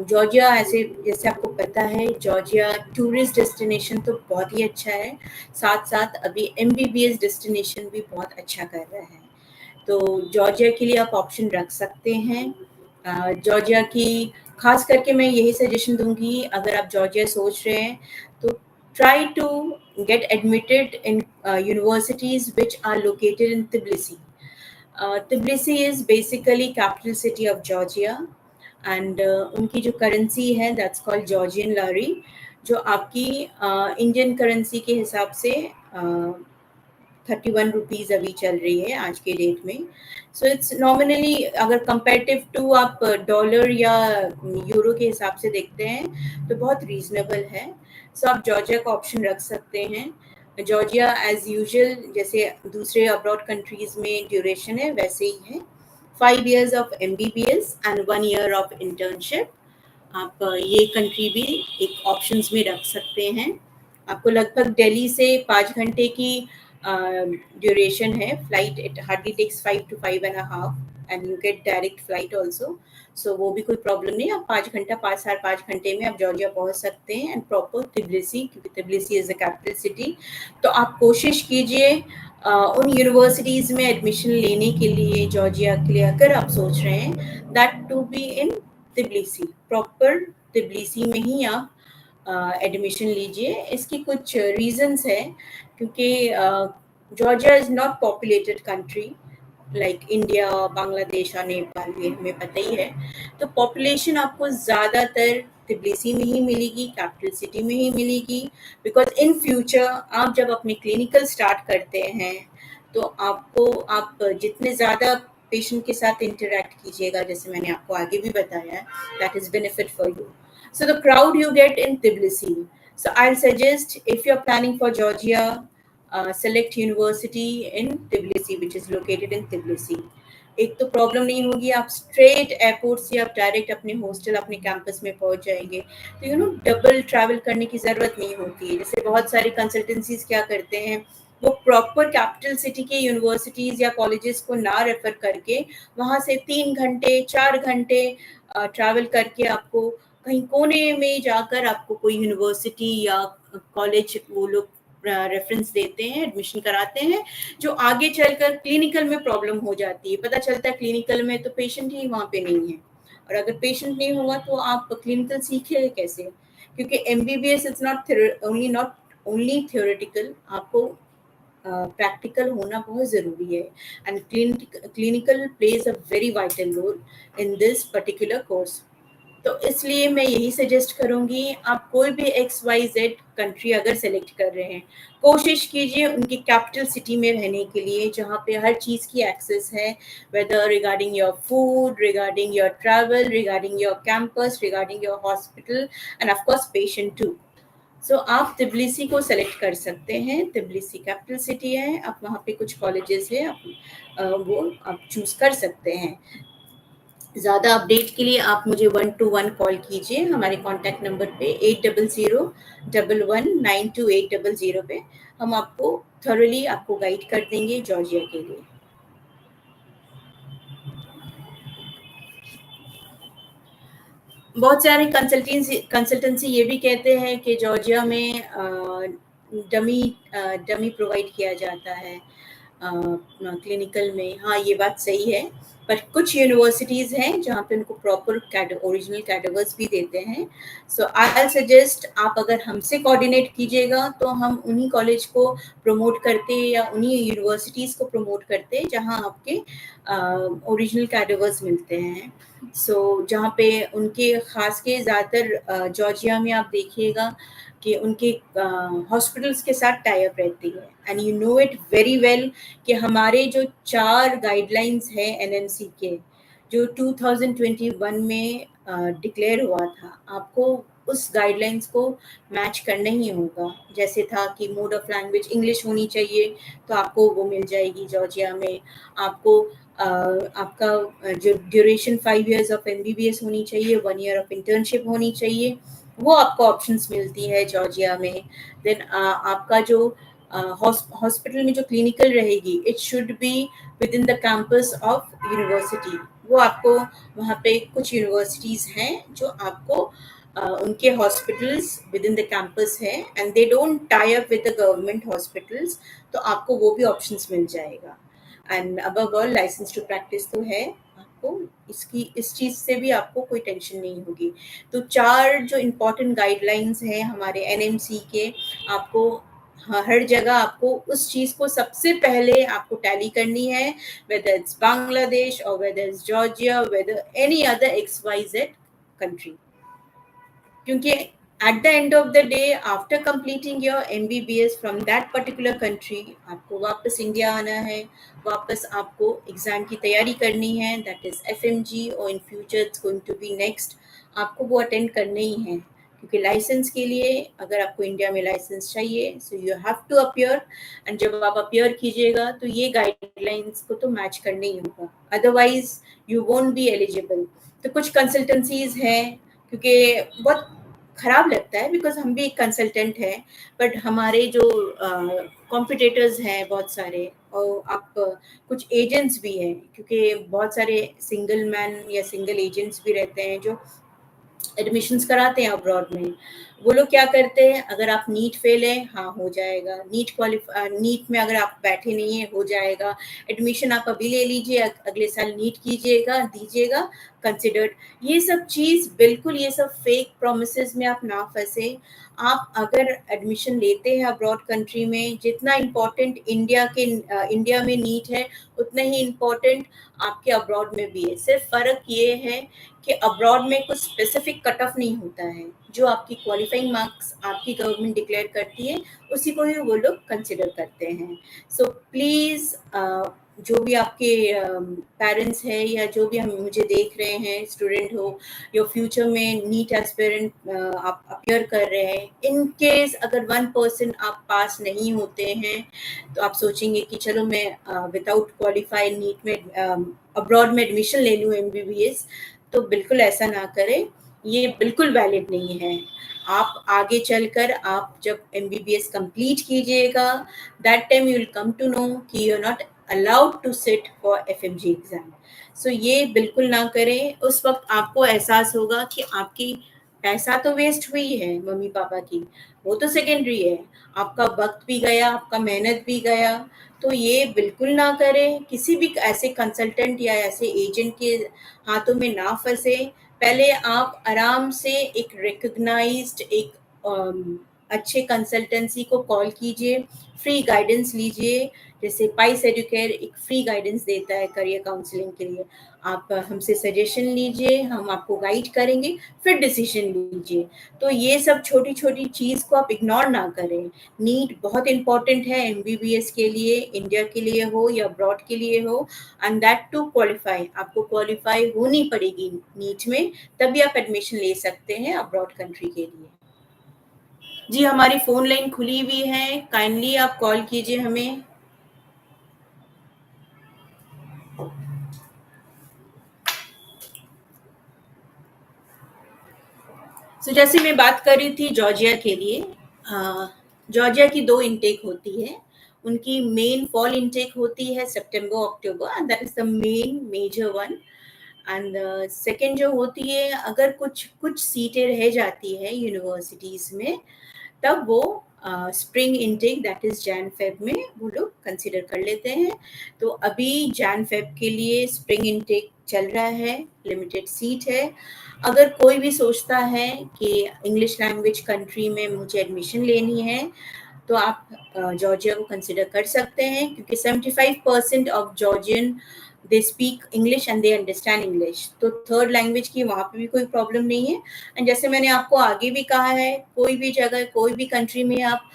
जॉर्जिया ऐसे, जैसे आपको पता है, जॉर्जिया टूरिस्ट डेस्टिनेशन तो बहुत ही अच्छा है, साथ-साथ अभी एमबीबीएस डेस्टिनेशन भी बहुत अच्छा कर रहा है। तो जॉर्जिया के लिए आप ऑप्शन रख सकते हैं। जॉर्जिया की खास करके मैं यही सजेशन दूँगी, अगर आप जॉर्जिया सोच रहे हैं, तो try to get admitted in universities which are located in Tbilisi. Tbilisi is basically capital city of Georgia, and उनकी जो करेंसी है दैट्स कॉल्ड जॉर्जियन लारी। जो आपकी इंडियन करेंसी के हिसाब से 31 रुपीज़ अभी चल रही है आज के डेट में। सो इट्स नॉमिनली, अगर कंपेरेटिव टू आप डॉलर या यूरो के हिसाब से देखते हैं तो बहुत रीजनेबल है। सो आप जॉर्जिया का ऑप्शन रख सकते हैं। जॉर्जिया एज यूजुअल जैसे दूसरे अब्रॉड कंट्रीज में ड्यूरेशन है वैसे ही है, 5 years of MBBS and 1 year of internship. आप ये कंट्री भी एक ऑप्शंस में रख सकते हैं। आपको लगभग दिल्ली से 5 घंटे की ड्यूरेशन है flight. It hardly takes 5 to 5.5 and you get direct flight also. So वो भी कोई प्रॉब्लम नहीं, आप 5 घंटे में आप जॉर्जिया पहुंच सकते हैं। एंड प्रॉपर तिब्लिसी, क्योंकि Tbilisi is the capital city. तो आप कोशिश कीजिए उन यूनिवर्सिटीज़ में एडमिशन लेने के लिए जॉर्जिया के लिए, अगर आप सोच रहे हैं, that to be in Tbilisi, proper Tbilisi में ही आप एडमिशन लीजिए। इसकी कुछ रीजंस है, क्योंकि Georgia is not populated country like India, Bangladesh और नेपाल, ये हमें पता ही है। तो पॉपुलेशन आपको ज़्यादातर तिब्लिसी में ही मिलेगी, कैपिटल सिटी में ही मिलेगी। बिकॉज इन फ्यूचर आप जब अपने क्लिनिकल स्टार्ट करते हैं तो आप जितने ज़्यादा पेशेंट के साथ इंटरेक्ट कीजिएगा, जैसे मैंने आपको आगे भी बताया, that is benefit for you. So the crowd you get in Tbilisi. So I'll suggest, if you're planning for Georgia, select university in Tbilisi, which is located in Tbilisi. एक तो प्रॉब्लम नहीं होगी, आप स्ट्रेट एयरपोर्ट से आप डायरेक्ट अपने हॉस्टल, अपने कैंपस में पहुंच जाएंगे। तो डबल ट्रैवल करने की ज़रूरत नहीं होती है। जैसे बहुत सारी कंसल्टेंसीज क्या करते हैं, वो प्रॉपर कैपिटल सिटी के यूनिवर्सिटीज़ या कॉलेजेस को ना रेफर करके वहाँ से 3 घंटे 4 घंटे ट्रैवल करके आपको कहीं कोने में जाकर आपको कोई यूनिवर्सिटी या कॉलेज वो लोग रेफरेंस देते हैं, एडमिशन कराते हैं, जो आगे चलकर क्लिनिकल में प्रॉब्लम हो जाती है। पता चलता है क्लिनिकल में तो पेशेंट ही वहाँ पे नहीं है, और अगर पेशेंट नहीं होगा तो आप क्लिनिकल सीखेंगे कैसे? क्योंकि MBBS is not only theoretical, आपको प्रैक्टिकल होना बहुत ज़रूरी है। And clinical plays a very vital role in this particular course. तो इसलिए मैं यही सजेस्ट करूँगी, आप कोई भी XYZ कंट्री अगर सेलेक्ट कर रहे हैं, कोशिश कीजिए उनकी कैपिटल सिटी में रहने के लिए, जहाँ पे हर चीज़ की एक्सेस है, weather regarding your food, regarding your travel, regarding your campus, regarding your hospital and of course patient too. So आप तिब्लिसी को सेलेक्ट कर सकते हैं। तिब्लिसी कैपिटल सिटी है, आप वहाँ पे कुछ कॉलेजेस है, आप वो आप चूज़ कर सकते हैं। ज़्यादा अपडेट के लिए आप मुझे 1-to-1 कॉल कीजिए हमारे कॉन्टैक्ट नंबर पे 8001192800 पे। हम आपको थॉरली आपको गाइड कर देंगे जॉर्जिया के लिए। बहुत सारे कंसल्टेंसी ये भी कहते हैं कि जॉर्जिया में डमी प्रोवाइड किया जाता है क्लिनिकल में। हाँ, ये बात सही है, पर कुछ यूनिवर्सिटीज़ हैं जहाँ पे उनको प्रॉपर ओरिजिनल कैडवर्स भी देते हैं। सो आई सजेस्ट, आप अगर हमसे कोऑर्डिनेट कीजिएगा तो हम उन्हीं कॉलेज को प्रमोट करते या उन्हीं यूनिवर्सिटीज़ को प्रमोट करते जहाँ आपके ओरिजिनल कैडवर्स मिलते हैं। जहाँ पे उनके ख़ास के ज़्यादातर जॉर्जिया में आप देखिएगा कि उनके हॉस्पिटल्स के साथ टाई अप रहती है। And you know it very well कि हमारे जो 4 गाइडलाइंस हैं NMC के, जो 2021 में डिक्लेयर हुआ था, आपको उस गाइडलाइंस को मैच करना ही होगा। जैसे था कि मोड ऑफ लैंग्वेज इंग्लिश होनी चाहिए, तो आपको वो मिल जाएगी जॉर्जिया में। आपको आपका जो ड्यूरेशन 5 years ऑफ MBBS होनी चाहिए, 1 year ऑफ इंटर्नशिप होनी चाहिए, वो आपको ऑप्शंस मिलती है जॉर्जिया में। देन आपका जो हॉस्पिटल में जो क्लिनिकल रहेगी, it should be with in the campus of university. वो आपको वहाँ पे कुछ यूनिवर्सिटीज़ हैं जो आपको उनके hospitals within the campus है, and they don't tie up with the government hospitals, तो आपको वो भी ऑप्शंस मिल जाएगा। And above all licence to practise तो है आपको, इस चीज़ से भी आपको कोई टेंशन नहीं होगी। तो 4 जो इम्पोर्टेंट गाइडलाइंस हैं हमारे NMC के, आपको हर जगह आपको उस चीज़ को सबसे पहले आपको टैली करनी है, वेदर इट्स बांग्लादेश और whether it's Georgia, whether any other XYZ country. क्योंकि At the end of the day, after completing your MBBS from that particular country, आपको वापस इंडिया आना है, वापस आपको एग्जाम की तैयारी करनी है, दैट इज FMG, और in future it's going to be next, आपको वो अटेंड करने ही है। क्योंकि लाइसेंस के लिए, अगर आपको इंडिया में लाइसेंस चाहिए, so you have to appear, and जब आप अपीयर कीजिएगा तो ये गाइडलाइंस को तो मैच करना ही होगा, otherwise you won't be eligible. तो कुछ कंसल्टेंसीज हैं, क्योंकि बहुत खराब लगता है, बिकॉज हम भी एक कंसल्टेंट हैं, बट हमारे जो कॉम्पिटिटर्स हैं बहुत सारे, और आप कुछ एजेंट्स भी हैं, क्योंकि बहुत सारे सिंगल मैन या सिंगल एजेंट्स भी रहते हैं जो एडमिशन्स कराते हैं अब्रॉड में। वो लोग क्या करते हैं, अगर आप नीट फेल हैं, हाँ हो जाएगा, नीट में अगर आप बैठे नहीं है, हो जाएगा, एडमिशन आप अभी ले लीजिए, अगले साल नीट कीजिएगा, दीजिएगा, कंसिडर्ड। ये सब चीज़ बिल्कुल, ये सब फेक प्रोमिसेस में आप ना फंसे। आप अगर एडमिशन लेते हैं अब्रॉड कंट्री में, जितना इम्पोर्टेंट इंडिया में नीट है, उतना ही इम्पोर्टेंट आपके अब्रॉड में भी है। सिर्फ फ़र्क ये है कि अब्रॉड में कुछ स्पेसिफिक कट ऑफ नहीं होता है, जो आपकी क्वालिफाइंग मार्क्स आपकी गवर्नमेंट डिक्लेयर करती है, उसी को ही वो लोग कंसिडर करते हैं। सो प्लीज़, जो भी आपके पेरेंट्स हैं, या जो भी हम मुझे देख रहे हैं, स्टूडेंट हो या फ्यूचर में नीट एस्पिरेंट आप अपियर कर रहे हैं, इन केस अगर 1% आप पास नहीं होते हैं, तो आप सोचेंगे कि चलो मैं विदाउट क्वालिफाइड नीट में अब्रॉड में एडमिशन ले लूँ MBBS, तो बिल्कुल ऐसा ना करें, ये बिल्कुल वैलिड नहीं है। आप आगे चलकर, आप जब MBBS कंप्लीट कीजिएगा, that time you will come to know कि you are not allowed to sit for FMG exam. So ये बिल्कुल ना करें। उस वक्त आपको एहसास होगा कि आपकी पैसा तो वेस्ट हुई है मम्मी पापा की, वो तो सेकेंडरी है, आपका वक्त भी गया, आपका मेहनत भी गया। तो ये बिल्कुल ना करें, किसी भी ऐसे कंसल्टेंट या ऐसे एजेंट के हाथों में ना फंसे। पहले आप आराम से एक रिकग्नाइज्ड, एक अच्छे कंसल्टेंसी को कॉल कीजिए, फ्री गाइडेंस लीजिए। जैसे पाइस एडुकेयर एक फ्री गाइडेंस देता है करियर काउंसलिंग के लिए, आप हमसे सजेशन लीजिए, हम आपको गाइड करेंगे, फिर डिसीजन लीजिए। तो ये सब छोटी छोटी चीज़ को आप इग्नोर ना करें। नीट बहुत इंपॉर्टेंट है MBBS के लिए, इंडिया के लिए हो या अब्रॉड के लिए हो, एंड दैट टू क्वालिफाई, आपको क्वालिफाई होनी पड़ेगी नीट में, तभी आप एडमिशन ले सकते हैं अब्रॉड कंट्री के लिए। जी, हमारी फ़ोन लाइन खुली हुई है, काइंडली आप कॉल कीजिए हमें। सो जैसे मैं बात कर रही थी जॉर्जिया के लिए, जॉर्जिया की 2 इनटेक होती है। उनकी मेन फॉल इनटेक होती है सितंबर अक्टूबर, and that is the main major one. And second जो होती है, अगर कुछ कुछ सीटें रह जाती है यूनिवर्सिटीज़ में, तब वो spring intake, that is Jan Feb में वो लोग कंसिडर कर लेते हैं। तो अभी जैन फेब के लिए स्प्रिंग इनटेक चल रहा है, लिमिटेड सीट है। अगर कोई भी सोचता है कि इंग्लिश लैंग्वेज कंट्री में मुझे एडमिशन लेनी है, तो आप जॉर्जिया को कंसिडर कर सकते हैं, क्योंकि 75% of Georgian they speak English and they understand English, तो थर्ड लैंग्वेज की वहाँ पे भी कोई प्रॉब्लम नहीं है। एंड जैसे मैंने आपको आगे भी कहा है, कोई भी जगह, कोई भी कंट्री में आप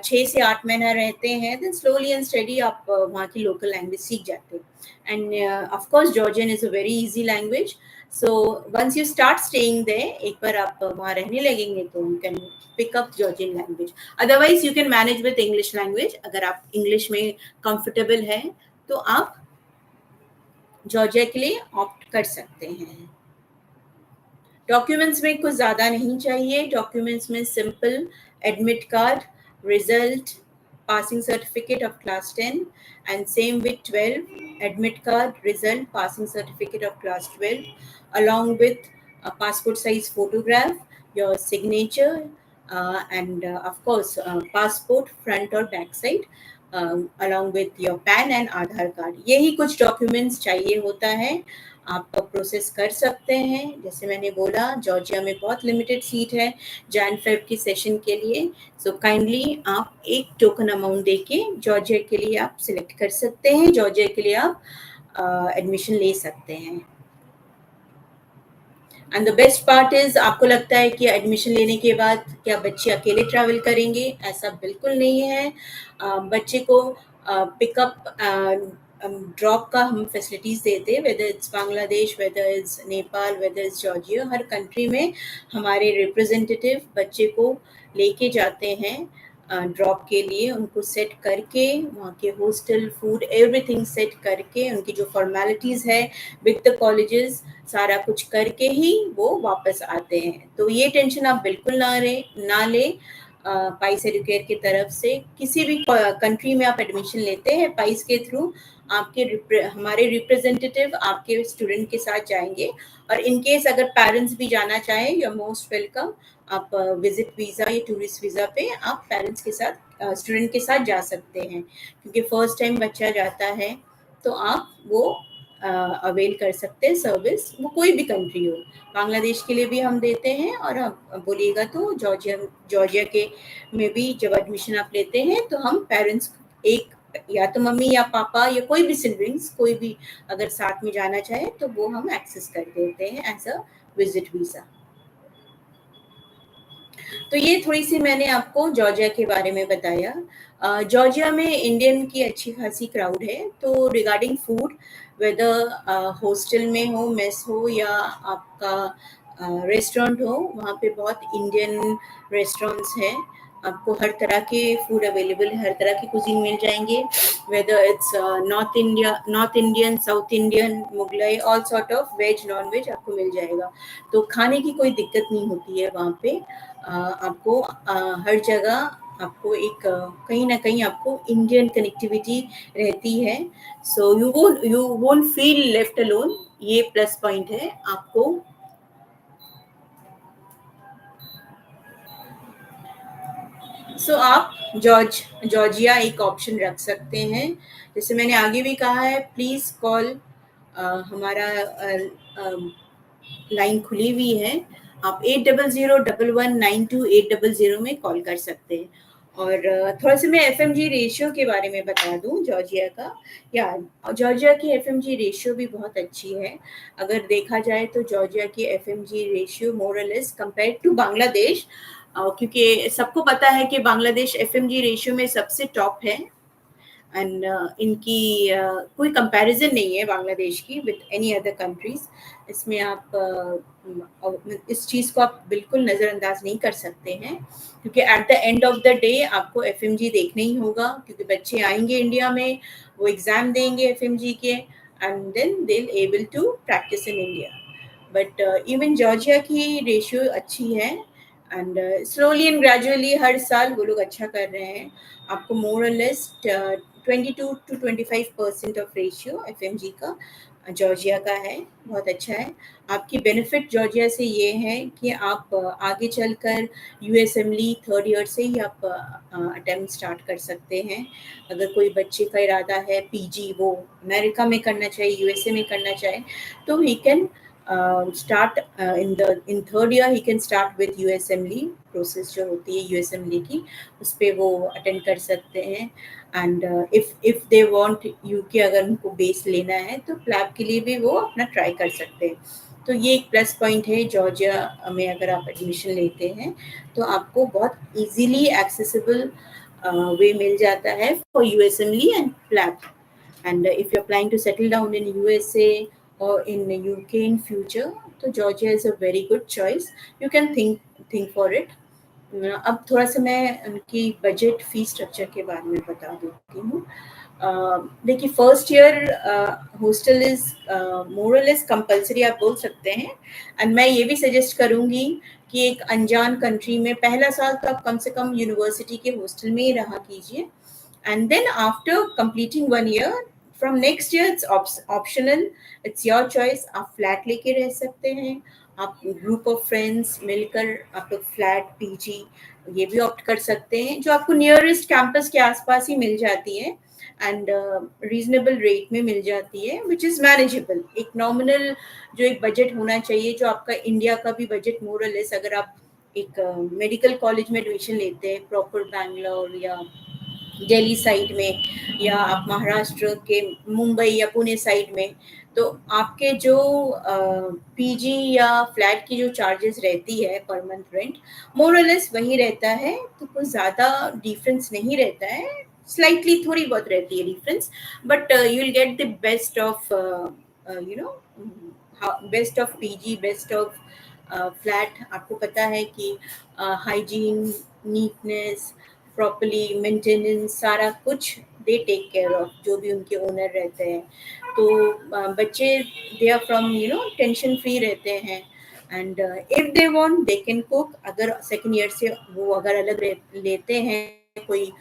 6 से 8 महीना रहते हैं, देन स्लोली एंड स्टडी आप वहाँ की लोकल लैंग्वेज सीख जाते हैं। And of course Georgian is a very easy language. So once you start staying there, एक बार आप वहाँ रहने लगेंगे, तो you can pick up Georgian language. Otherwise you can manage with English language. अगर आप इंग्लिश में कंफर्टेबल है, तो आप जॉर्जिया के लिए ऑप्ट कर सकते हैं। डॉक्यूमेंट्स में कुछ ज़्यादा नहीं चाहिए। डॉक्यूमेंट्स में simple admit card, result, passing certificate of class 10, and same with 12, admit card, result, passing certificate of class 12, along with a passport size photograph, your signature, and of course passport front और back side, along with your PAN and Aadhaar card. यही कुछ डॉक्यूमेंट्स चाहिए होता है। आप प्रोसेस कर सकते हैं। जैसे मैंने बोला, जॉर्जिया में बहुत लिमिटेड सीट है जैन फेब की सेशन के लिए। सो काइंडली आप एक टोकन अमाउंट देके जॉर्जिया के लिए आप सिलेक्ट कर सकते हैं, जॉर्जिया के लिए आप एडमिशन ले सकते हैं। And the best part is, आपको लगता है कि एडमिशन लेने के बाद क्या बच्चे अकेले ट्रैवल करेंगे? ऐसा बिल्कुल नहीं है। बच्चे को पिकअप ड्रॉप का हम फैसिलिटीज़ देते हैं, whether it's Bangladesh, whether it's Nepal, whether it's Georgia. Her country में हमारे रिप्रेजेंटेटिव बच्चे को लेके जाते हैं ड्रॉप के लिए, उनको सेट करके, वहाँ के हॉस्टल, फूड, एवरीथिंग सेट करके, उनकी जो फॉर्मेलिटीज़ है विद द कॉलेजेस, सारा कुछ करके ही वो वापस आते हैं। तो ये टेंशन आप बिल्कुल ना लें। पाइस एडुकेयर की तरफ से किसी भी कंट्री में आप एडमिशन लेते हैं पाइस के थ्रू, हमारे रिप्रेजेंटेटिव आपके स्टूडेंट के साथ जाएंगे। और इन केस अगर पेरेंट्स भी जाना चाहें, यू आर मोस्ट वेलकम। आप विजिट वीज़ा या टूरिस्ट वीज़ा पे आप पेरेंट्स के साथ, स्टूडेंट के साथ जा सकते हैं, क्योंकि फर्स्ट टाइम बच्चा जाता है तो आप वो अवेल कर सकते हैं सर्विस, वो कोई भी कंट्री हो। बांग्लादेश के लिए भी हम देते हैं, और आप बोलिएगा तो जॉर्जिया के में भी जब एडमिशन आप लेते हैं तो हम पेरेंट्स, एक या तो मम्मी या पापा या कोई भी सिबलिंग्स, कोई भी अगर साथ में जाना चाहे तो वो हम एक्सेस कर देते हैं एज अ विजिट वीज़ा। तो ये थोड़ी-सी मैंने आपको जॉर्जिया के बारे में बताया। जॉर्जिया में इंडियन की अच्छी खासी क्राउड है, तो रिगार्डिंग फूड, वेदर हॉस्टल में हो, मेस हो या आपका रेस्टोरेंट हो, वहाँ पे बहुत इंडियन रेस्टोरेंट्स हैं। आपको हर तरह के फूड अवेलेबल है, हर तरह की कुज़ीन मिल जाएँगे, whether it's north Indian, south Indian, Mughlai, all sort of veg, non veg आपको मिल जाएगा। तो खाने की कोई दिक्कत नहीं होती है वहाँ पे। आपको हर जगह आपको एक कहीं न कहीं आपको इंडियन कनेक्टिविटी रहती है। So you won't feel left alone, ये प्लस पॉइंट है आपको। सो आप जॉर्जिया एक ऑप्शन रख सकते हैं। जैसे मैंने आगे भी कहा है, प्लीज़ कॉल, हमारा लाइन खुली हुई है। आप 8001192800 में कॉल कर सकते हैं। और थोड़ा सा मैं एफएमजी रेशियो के बारे में बता दूं जॉर्जिया का। या जॉर्जिया की एफएमजी रेशियो भी बहुत अच्छी है। अगर देखा जाए तो जॉर्जिया की एफएमजी रेशियो मोर और लेस कंपेयर टू बांग्लादेश, क्योंकि सबको पता है कि बांग्लादेश एफएमजी रेशियो में सबसे टॉप है। एंड इनकी कोई कंपैरिजन नहीं है बांग्लादेश की विद एनी अदर कंट्रीज। इसमें आप इस चीज़ को आप बिल्कुल नज़रअंदाज नहीं कर सकते हैं, क्योंकि eight the end of the day आपको एफएमजी देखना ही होगा, क्योंकि बच्चे आएंगे इंडिया में, वो एग्ज़ाम देंगे एफएमजी के, and then they will able to practice in India. But even Georgia की रेशियो अच्छी है, एंड स्लोली एंड ग्रेजुअली हर साल वो लोग अच्छा कर रहे हैं। आपको मोर और less 22 to 25% of ratio FMG का जॉर्जिया का है, बहुत अच्छा है। आपकी बेनिफिट जॉर्जिया से ये है कि आप आगे चलकर यूएसएमली थर्ड ईयर से ही आप अटेम्प्ट स्टार्ट कर सकते हैं। अगर कोई बच्चे का इरादा है पीजी वो अमेरिका में करना चाहे, यूएसए में करना चाहे, तो he can start in third year he can start with USMLE process जो होती है USMLE की, उस पे वो अटेंड कर सकते हैं। And if they want UK, अगर उनको बेस लेना है तो प्लैब के लिए भी वो अपना ट्राई कर सकते हैं। तो ये एक प्लस पॉइंट है जॉर्जिया में, अगर आप एडमिशन लेते हैं तो आपको बहुत इजीली एक्सेसिबल वे मिल जाता है for USMLE and PLAB. And if you're planning to settle down in USA or in the UK in future, तो Georgia is a very good choice. You can think for it. अब थोड़ा सा मैं उनकी बजट फी स्ट्रक्चर के बारे में बता देती हूँ। देखिए, first year hostel is more और लेस कंपल्सरी आप बोल सकते हैं। एंड मैं ये भी सजेस्ट करूँगी कि एक अनजान कंट्री में पहला साल तो आप कम से कम यूनिवर्सिटी के हॉस्टल में ही रहा कीजिए, and then after completing 1 year, from next year it's optional, it's your choice। आप फ्लैट लेके रह सकते हैं, आप ग्रुप ऑफ फ्रेंड्स मिलकर आप लोग फ्लैट पीजी ये भी ऑप्ट कर सकते हैं, जो आपको नियरेस्ट कैंपस के आसपास ही मिल जाती है, एंड रीजनेबल रेट में मिल जाती है, विच इज़ मैनेजेबल। एक नॉमिनल जो एक बजट होना चाहिए, जो आपका इंडिया का भी बजट मोर और लेस, अगर आप एक मेडिकल कॉलेज में एडमिशन लेते हैं प्रॉपर बैंगलोर या दिल्ली साइड में, या आप महाराष्ट्र के मुंबई या पुणे साइड में, तो आपके जो पीजी या फ्लैट की जो चार्जेस रहती है पर मंथ रेंट, मोर और लेस वही रहता है, तो कुछ ज़्यादा डिफरेंस नहीं रहता है, स्लाइटली थोड़ी बहुत रहती है difference, but you will get the best of you know best of PG, best of flat. आपको पता है कि हाइजीन, नीटनेस, प्रॉपर्ली मेंटेनेंस, सारा कुछ दे टेक केयर ऑफ, जो भी उनके ओनर रहते हैं। तो बच्चे they are from tension free रहते हैं, and if they want they can cook. अगर सेकेंड ईयर से वो अगर अलग लेते हैं कोई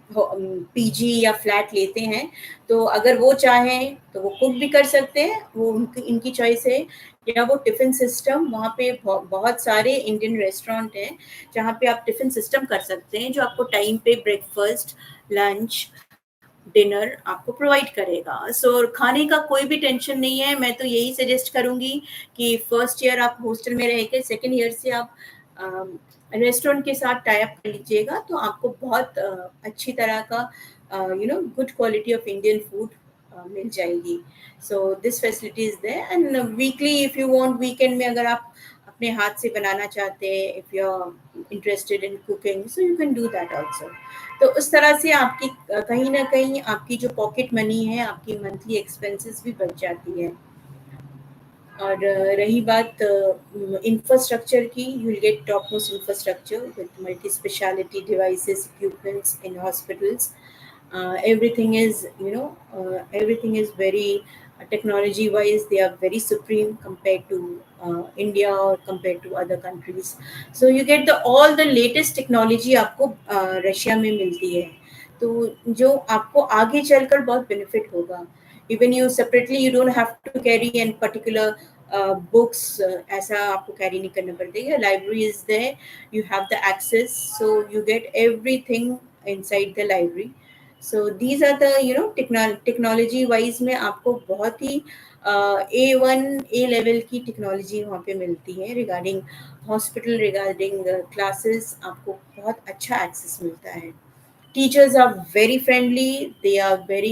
पीजी या फ्लैट लेते हैं, तो अगर वो चाहें तो वो कुक भी कर सकते हैं, वो उनकी इनकी चॉइस है। या वो टिफिन सिस्टम, वहाँ पे बहुत सारे इंडियन रेस्टोरेंट हैं जहाँ पे आप टिफिन सिस्टम कर सकते हैं, जो आपको टाइम पे ब्रेकफास्ट, लंच, डिनर आपको प्रोवाइड करेगा। सो खाने का कोई भी टेंशन नहीं है। मैं तो यही सजेस्ट करूँगी कि फर्स्ट ईयर आप हॉस्टल में रह के सेकेंड ईयर से आप रेस्टोरेंट के साथ टाई अप कर लीजिएगा, तो आपको बहुत अच्छी तरह का good quality of Indian food मिल जाएगी। So this facility is there, and weekly if you want, weekend में अगर आप अपने हाथ से बनाना चाहते हैं, if you are interested in cooking, so you can do that also. तो उस तरह से आपकी कहीं ना कहीं आपकी जो पॉकेट मनी है, आपकी मंथली एक्सपेंसेस भी बच जाती है। और रही बात इंफ्रास्ट्रक्चर की, you will get top most infrastructure with multi speciality devices, equipments in hospitals. Everything is, everything is very technology wise, they are very supreme compared to India or compared to other countries. So you get the all the latest technology आपको रशिया में मिलती है, तो जो आपको आगे चलकर बहुत बेनिफिट होगा। Even you separately you don't have to carry an particular books, ऐसा आपको कैरी नहीं करना पड़ेगा। Library is there, you have the access, so you get everything inside the library. So these are the technology wise में आपको बहुत ही A1 A लेवल की टेक्नोलॉजी वहाँ पे मिलती है। रिगार्डिंग हॉस्पिटल, रिगार्डिंग क्लासेस, आपको बहुत अच्छा एक्सेस मिलता है। Teachers are very friendly, they are very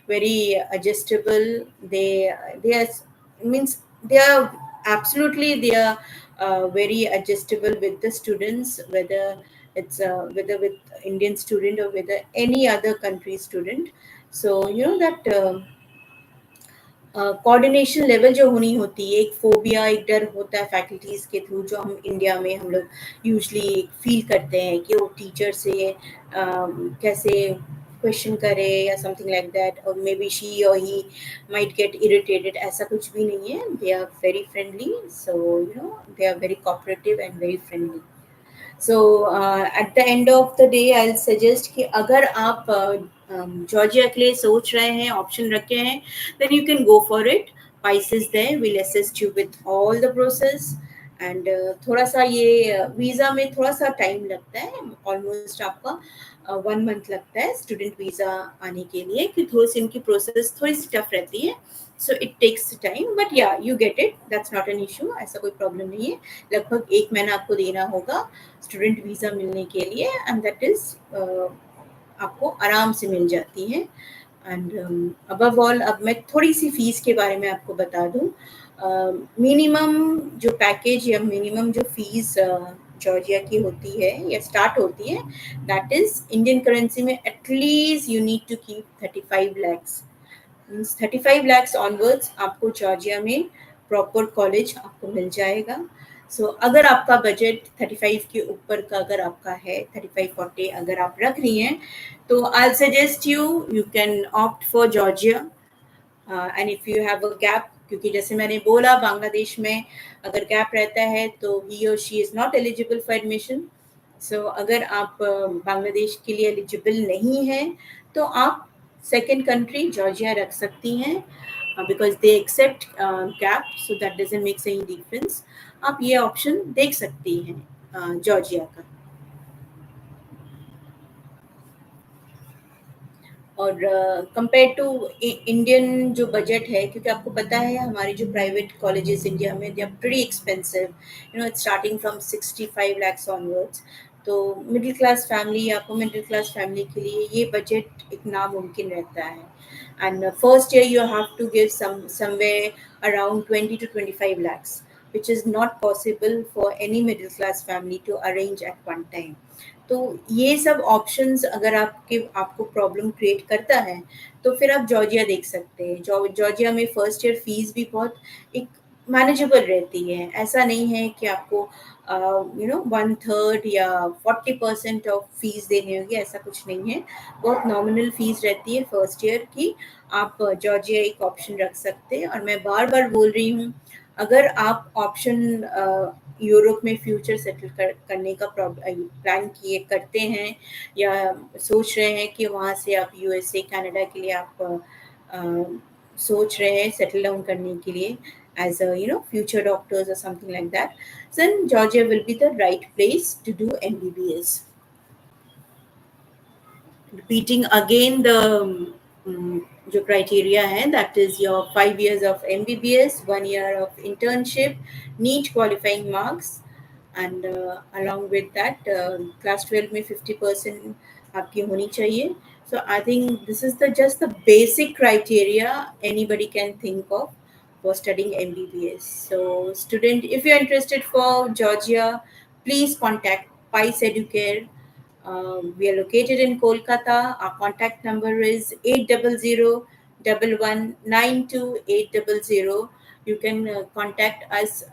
very adjustable. They are, means they are absolutely, they are very adjustable with the students, whether it's whether with Indian student or whether any other country student. So that coordination level जो होनी होती है, एक फोबिया, एक डर होता है फैकल्टीज़ के थ्रू, जो हम इंडिया में हम लोग यूजली फील करते हैं कि वो टीचर से कैसे क्वेश्चन करे या समथिंग लाइक दैट, और मे बी शी और ही माइट गेट इरिटेटेड। ऐसा कुछ भी नहीं है, they are very friendly, so they are very cooperative and very friendly. So at the end of the day I suggest कि अगर आप जॉर्जिया के लिए सोच रहे हैं, ऑप्शन रखे हैं, then you can go for it. Pice is there, we'll assist you with all the process. And थोड़ा सा ये वीज़ा में थोड़ा सा टाइम लगता है, ऑलमोस्ट आपका 1 मंथ लगता है स्टूडेंट वीज़ा आने के लिए, कि थोड़ी सी इनकी प्रोसेस थोड़ी सी टफ रहती है। So it takes time, but yeah you get it, that's not an issue, ऐसा कोई प्रॉब्लम नहीं है। लगभग 1 महीना आपको देना होगा स्टूडेंट वीज़ा मिलने के लिए, एंड दैट इज़ आपको आराम से मिल जाती है। एंड अबव ऑल, अब मैं थोड़ी सी फीस के बारे में आपको बता दूं। मिनिमम जो पैकेज या मिनिमम जो फीस जॉर्जिया की होती है या स्टार्ट होती है, दैट इज इंडियन करेंसी में at least you need to keep 35 lakhs. Means 35 lakhs onwards आपको जॉर्जिया में प्रॉपर कॉलेज आपको मिल जाएगा। सो अगर आपका बजट 35 के ऊपर का अगर आपका है, 35-40 अगर आप रख रही हैं, तो I suggest you can opt for Georgia. And if you have a gap, क्योंकि जैसे मैंने बोला, बांग्लादेश में अगर गैप रहता है तो ही और she is not eligible for admission. So अगर आप बांग्लादेश के लिए एलिजिबल नहीं हैं, तो आप सेकेंड कंट्री जॉर्जिया रख सकती हैं, because they accept gap, so that doesn't makes any difference. आप ये ऑप्शन देख सकती हैं जॉर्जिया का। और कंपेयर टू इंडियन जो बजट है, क्योंकि आपको पता है हमारे जो प्राइवेट कॉलेजेस इंडिया में, they are pretty expensive, it's starting from 65 lakhs onwards. तो मिडिल क्लास फैमिली या अपर मिडिल क्लास फैमिली के लिए ये बजट एक नामुमकिन रहता है। And first year you have to give somewhere around 20 to 25 lakhs, which is not possible for any middle class family to arrange at one time. तो ये सब ऑप्शंस अगर आपको प्रॉब्लम क्रिएट करता है तो फिर आप जॉर्जिया देख सकते हैं। जॉर्जिया में फर्स्ट ईयर फीस भी बहुत एक मैनेजेबल रहती है। ऐसा नहीं है कि आपको 1/3 या 40% ऑफ फीस देनी होगी, ऐसा कुछ नहीं है। बहुत नॉमिनल फीस रहती है फर्स्ट ईयर की। आप जॉर्जिया एक ऑप्शन रख सकते हैं। और मैं बार बार बोल रही हूँ, अगर आप ऑप्शन यूरोप में फ्यूचर सेटल करने का प्लान किए करते हैं या सोच रहे हैं कि वहाँ से आप यूएसए कनाडा के लिए आप सोच रहे हैं सेटल डाउन करने के लिए as a future doctors or something like that, then Georgia will be the right place to do MBBS. Repeating again the जो criteria है, that is your 5 years of MBBS, 1 year of internship, NEET qualifying marks, and along with that class 12 में 50% आपकी होनी चाहिए. So I think this is just the basic criteria anybody can think of for studying MBBS. So student, if you're interested for Georgia, please contact Pice Educare. We are located in Kolkata. Our contact number is 800-1192-800. You can contact us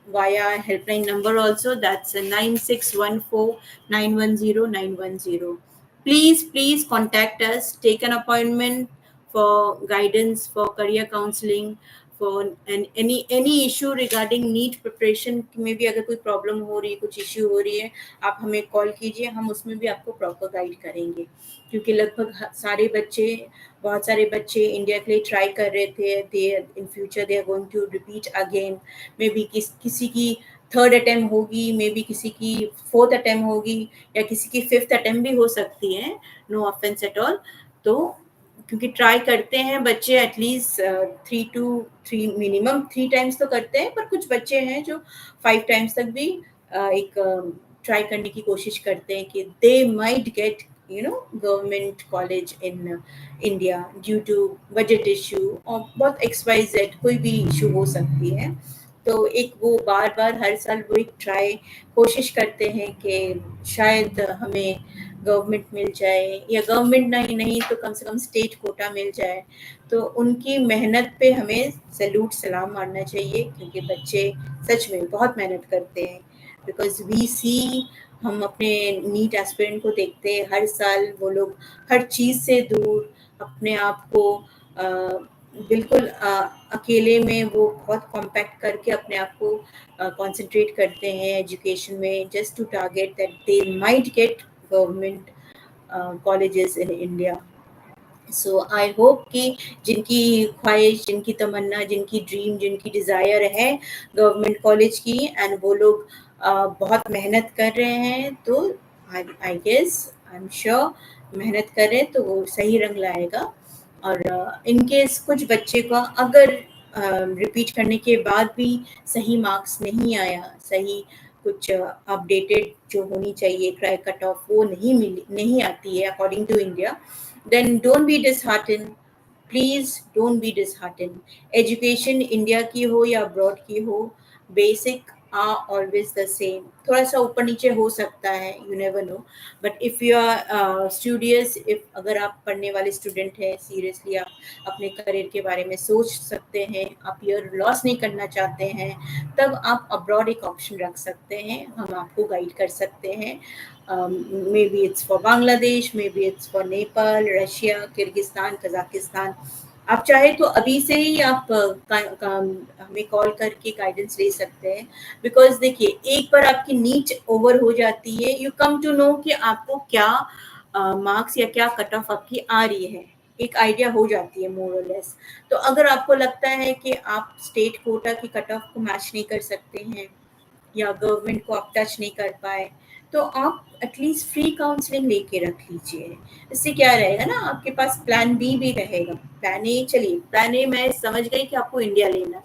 via helpline number also. That's 9614-910-910. Please contact us. Take an appointment for guidance, for career counseling, for any issue regarding NEET preparation में भी अगर कोई प्रॉब्लम हो रही है, कुछ इश्यू हो रही है, आप हमें कॉल कीजिए, हम उसमें भी आपको प्रॉपर गाइड करेंगे। क्योंकि लगभग बहुत सारे बच्चे इंडिया के लिए ट्राई कर रहे थे। They in future they are going to repeat again. Maybe किसी की थर्ड अटेम्प्ट होगी, मे बी किसी की फोर्थ अटेम्प्ट होगी, या किसी की फिफ्थ अटेम्प्ट भी हो सकती है। No offence at all. तो क्योंकि ट्राई करते हैं बच्चे एटलीस्ट 3 मिनिमम 3 टाइम्स तो करते हैं, पर कुछ बच्चे हैं जो 5 टाइम्स तक भी एक ट्राई करने की कोशिश करते हैं कि they might get government college in India due to budget issue और बहुत XYZ कोई भी इशू हो सकती है। तो एक वो बार हर साल वो एक कोशिश करते हैं कि शायद हमें गवर्नमेंट मिल जाए, या गवर्नमेंट नहीं तो कम से कम स्टेट कोटा मिल जाए। तो उनकी मेहनत पे हमें सैल्यूट सलाम मारना चाहिए, क्योंकि बच्चे सच में बहुत मेहनत करते हैं। बिकॉज वी सी, हम अपने नीट एस्पिरेंट को देखते हैं, हर साल वो लोग हर चीज़ से दूर अपने आप को बिल्कुल अकेले में वो बहुत कॉम्पैक्ट करके अपने आप को कंसंट्रेट करते हैं एजुकेशन में, just to target that they might get government colleges in India. So I hope कि जिनकी ख्वाहिश, जिनकी तमन्ना, जिनकी ड्रीम, जिनकी डिज़ायर है गवर्नमेंट कॉलेज की, एंड वो लोग बहुत मेहनत कर रहे हैं, तो I guess, I am sure मेहनत करें तो वो सही रंग लाएगा। और इनकेस कुछ बच्चे का अगर रिपीट करने के बाद भी सही मार्क्स नहीं आया, सही कुछ अपडेटेड जो होनी चाहिए कट ऑफ वो नहीं आती है according to India, then don't be disheartened. Please don't be disheartened. Education India की हो या अब्रॉड की हो, basic are always the same. थोड़ा सा ऊपर नीचे हो सकता है, you never know. But if you are studious, अगर आप पढ़ने वाले स्टूडेंट हैं, सीरियसली आप अपने करियर के बारे में सोच सकते हैं, आप ईयर लॉस नहीं करना चाहते हैं, तब आप अब्रॉड एक ऑप्शन रख सकते हैं। हम आपको गाइड कर सकते हैं। Maybe it's for Bangladesh, maybe it's for Nepal, Russia, Kyrgyzstan, Kazakhstan. आप चाहे तो अभी से ही आप हमें कॉल करके गाइडेंस ले सकते हैं। बिकॉज देखिए, एक बार आपकी नीट ओवर हो जाती है, यू कम टू नो कि आपको क्या मार्क्स या क्या कट ऑफ आपकी आ रही है, एक आइडिया हो जाती है मोर और लेस। तो अगर आपको लगता है कि आप स्टेट कोटा की कट ऑफ को मैच नहीं कर सकते हैं, या गवर्नमेंट को आप टच नहीं कर पाए, तो आप एटलीस्ट फ्री काउंसलिंग लेके रख लीजिए। इससे क्या रहेगा ना, आपके पास प्लान बी भी रहेगा। प्लान ए, चलिए प्लान ए मैं समझ गई कि आपको इंडिया लेना है,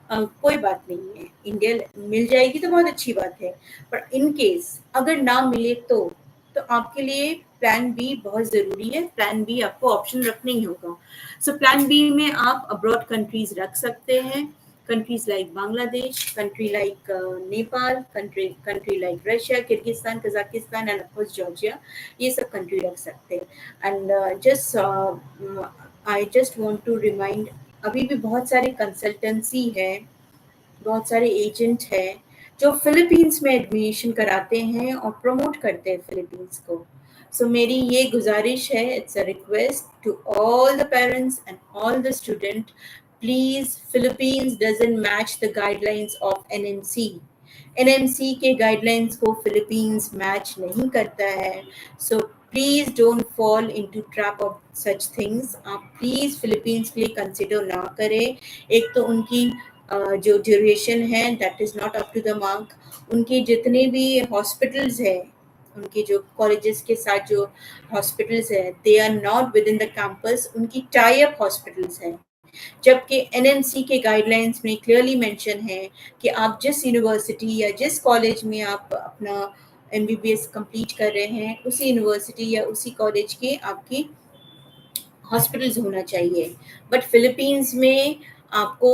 कोई बात नहीं है, इंडिया मिल जाएगी तो बहुत अच्छी बात है, पर इन केस अगर ना मिले तो आपके लिए प्लान बी बहुत ज़रूरी है। प्लान बी आपको ऑप्शन रखना ही होगा। सो प्लान बी में आप अब्रॉड कंट्रीज़ रख सकते हैं, countries like Bangladesh, country like Nepal, country like Russia, Kyrgyzstan, Kazakhstan and of course Georgia, ये सब कंट्री रख सकते हैं। And I just want to remind, अभी भी बहुत सारे कंसल्टेंसी है, बहुत सारे एजेंट हैं जो फिलीपींस में एडमिशन कराते हैं और प्रमोट करते हैं फिलीपींस को। सो मेरी ये गुजारिश है, it's a request to all the parents and all the student, please, Philippines doesn't match the guidelines of NMC. NMC के गाइडलाइंस को फिलीपींस मैच नहीं करता है। So please don't fall into trap of such things. आप प्लीज फिलीपींस के लिए कंसिडर ना करें। एक तो उनकी जो ड्यूरेशन है that is not up to the mark. उनके जितने भी हॉस्पिटल्स हैं, उनके जो कॉलेजेस के साथ जो हॉस्पिटल्स हैं, they are not within the campus, उनकी टाई अप हॉस्पिटल्स हैं। जबकि एनएमसी के गाइडलाइंस में क्लियरली मेंशन है कि आप जिस यूनिवर्सिटी या जिस कॉलेज में आप अपना एमबीबीएस कंप्लीट कर रहे हैं, उसी यूनिवर्सिटी या उसी कॉलेज के आपकी हॉस्पिटल्स होना चाहिए। बट फिलीपींस में आपको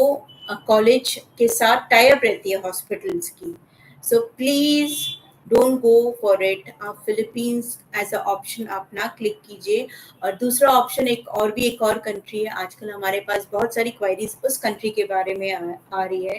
कॉलेज के साथ टाई अप रहती है हॉस्पिटल्स की। So please don't go for it. आप फिलीपींस एज अ ऑप्शन आप ना क्लिक कीजिए। और दूसरा ऑप्शन एक और कंट्री है, आजकल हमारे पास बहुत सारी क्वायरीज उस कंट्री के बारे में आ रही है,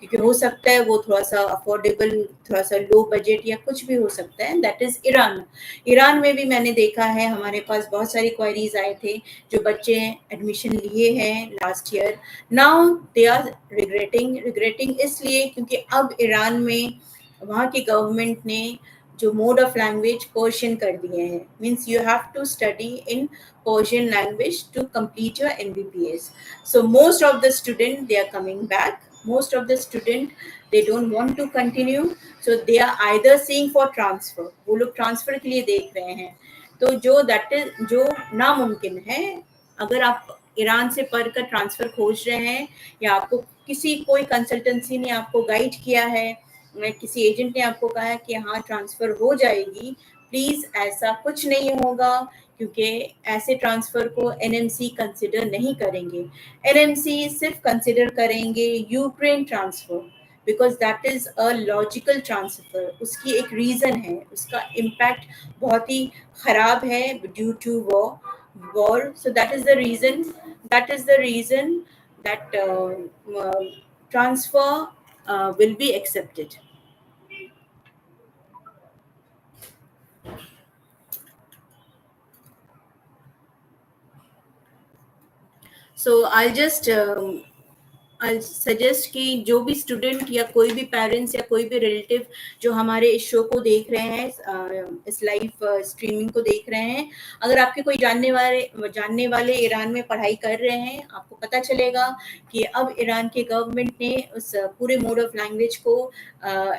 क्योंकि हो सकता है वो थोड़ा सा अफोर्डेबल, थोड़ा सा लो बजट या कुछ भी हो सकता है, दैट इज़ ईरान। ईरान में भी मैंने देखा है, हमारे पास बहुत सारी क्वायरीज आए थे, जो बच्चे एडमिशन लिए हैं last year, now they are regretting इसलिए क्योंकि अब ईरान में वहाँ की गवर्नमेंट ने जो मोड ऑफ लैंग्वेज पर्शियन कर दिए हैं, means you have to study in Persian language to complete your MBBS. So most of the student they are coming back, most of the student they don't want to continue, so they are either seeing for transfer, वो लोग ट्रांसफर के लिए देख रहे हैं। तो जो दैट इज जो नामुमकिन है, अगर आप ईरान से पढ़कर ट्रांसफर खोज रहे हैं या आपको कोई कंसल्टेंसी ने आपको गाइड किया है, किसी एजेंट ने आपको कहा है कि हाँ ट्रांसफर हो जाएगी, प्लीज ऐसा कुछ नहीं होगा, क्योंकि ऐसे ट्रांसफर को एनएमसी कंसिडर नहीं करेंगे। एनएमसी सिर्फ कंसिडर करेंगे Ukraine transfer, because that is a logical transfer. उसकी एक रीजन है, उसका इम्पैक्ट बहुत ही खराब है due to war. So that is the reason that transfer will be accepted. So I'll suggest कि जो भी स्टूडेंट या कोई भी पेरेंट्स या कोई भी रिलेटिव जो हमारे इस शो को देख रहे हैं, इस लाइव स्ट्रीमिंग को देख रहे हैं, अगर आपके कोई जानने वाले ईरान में पढ़ाई कर रहे हैं, आपको पता चलेगा कि अब ईरान के गवर्नमेंट ने उस पूरे मोड ऑफ लैंग्वेज को,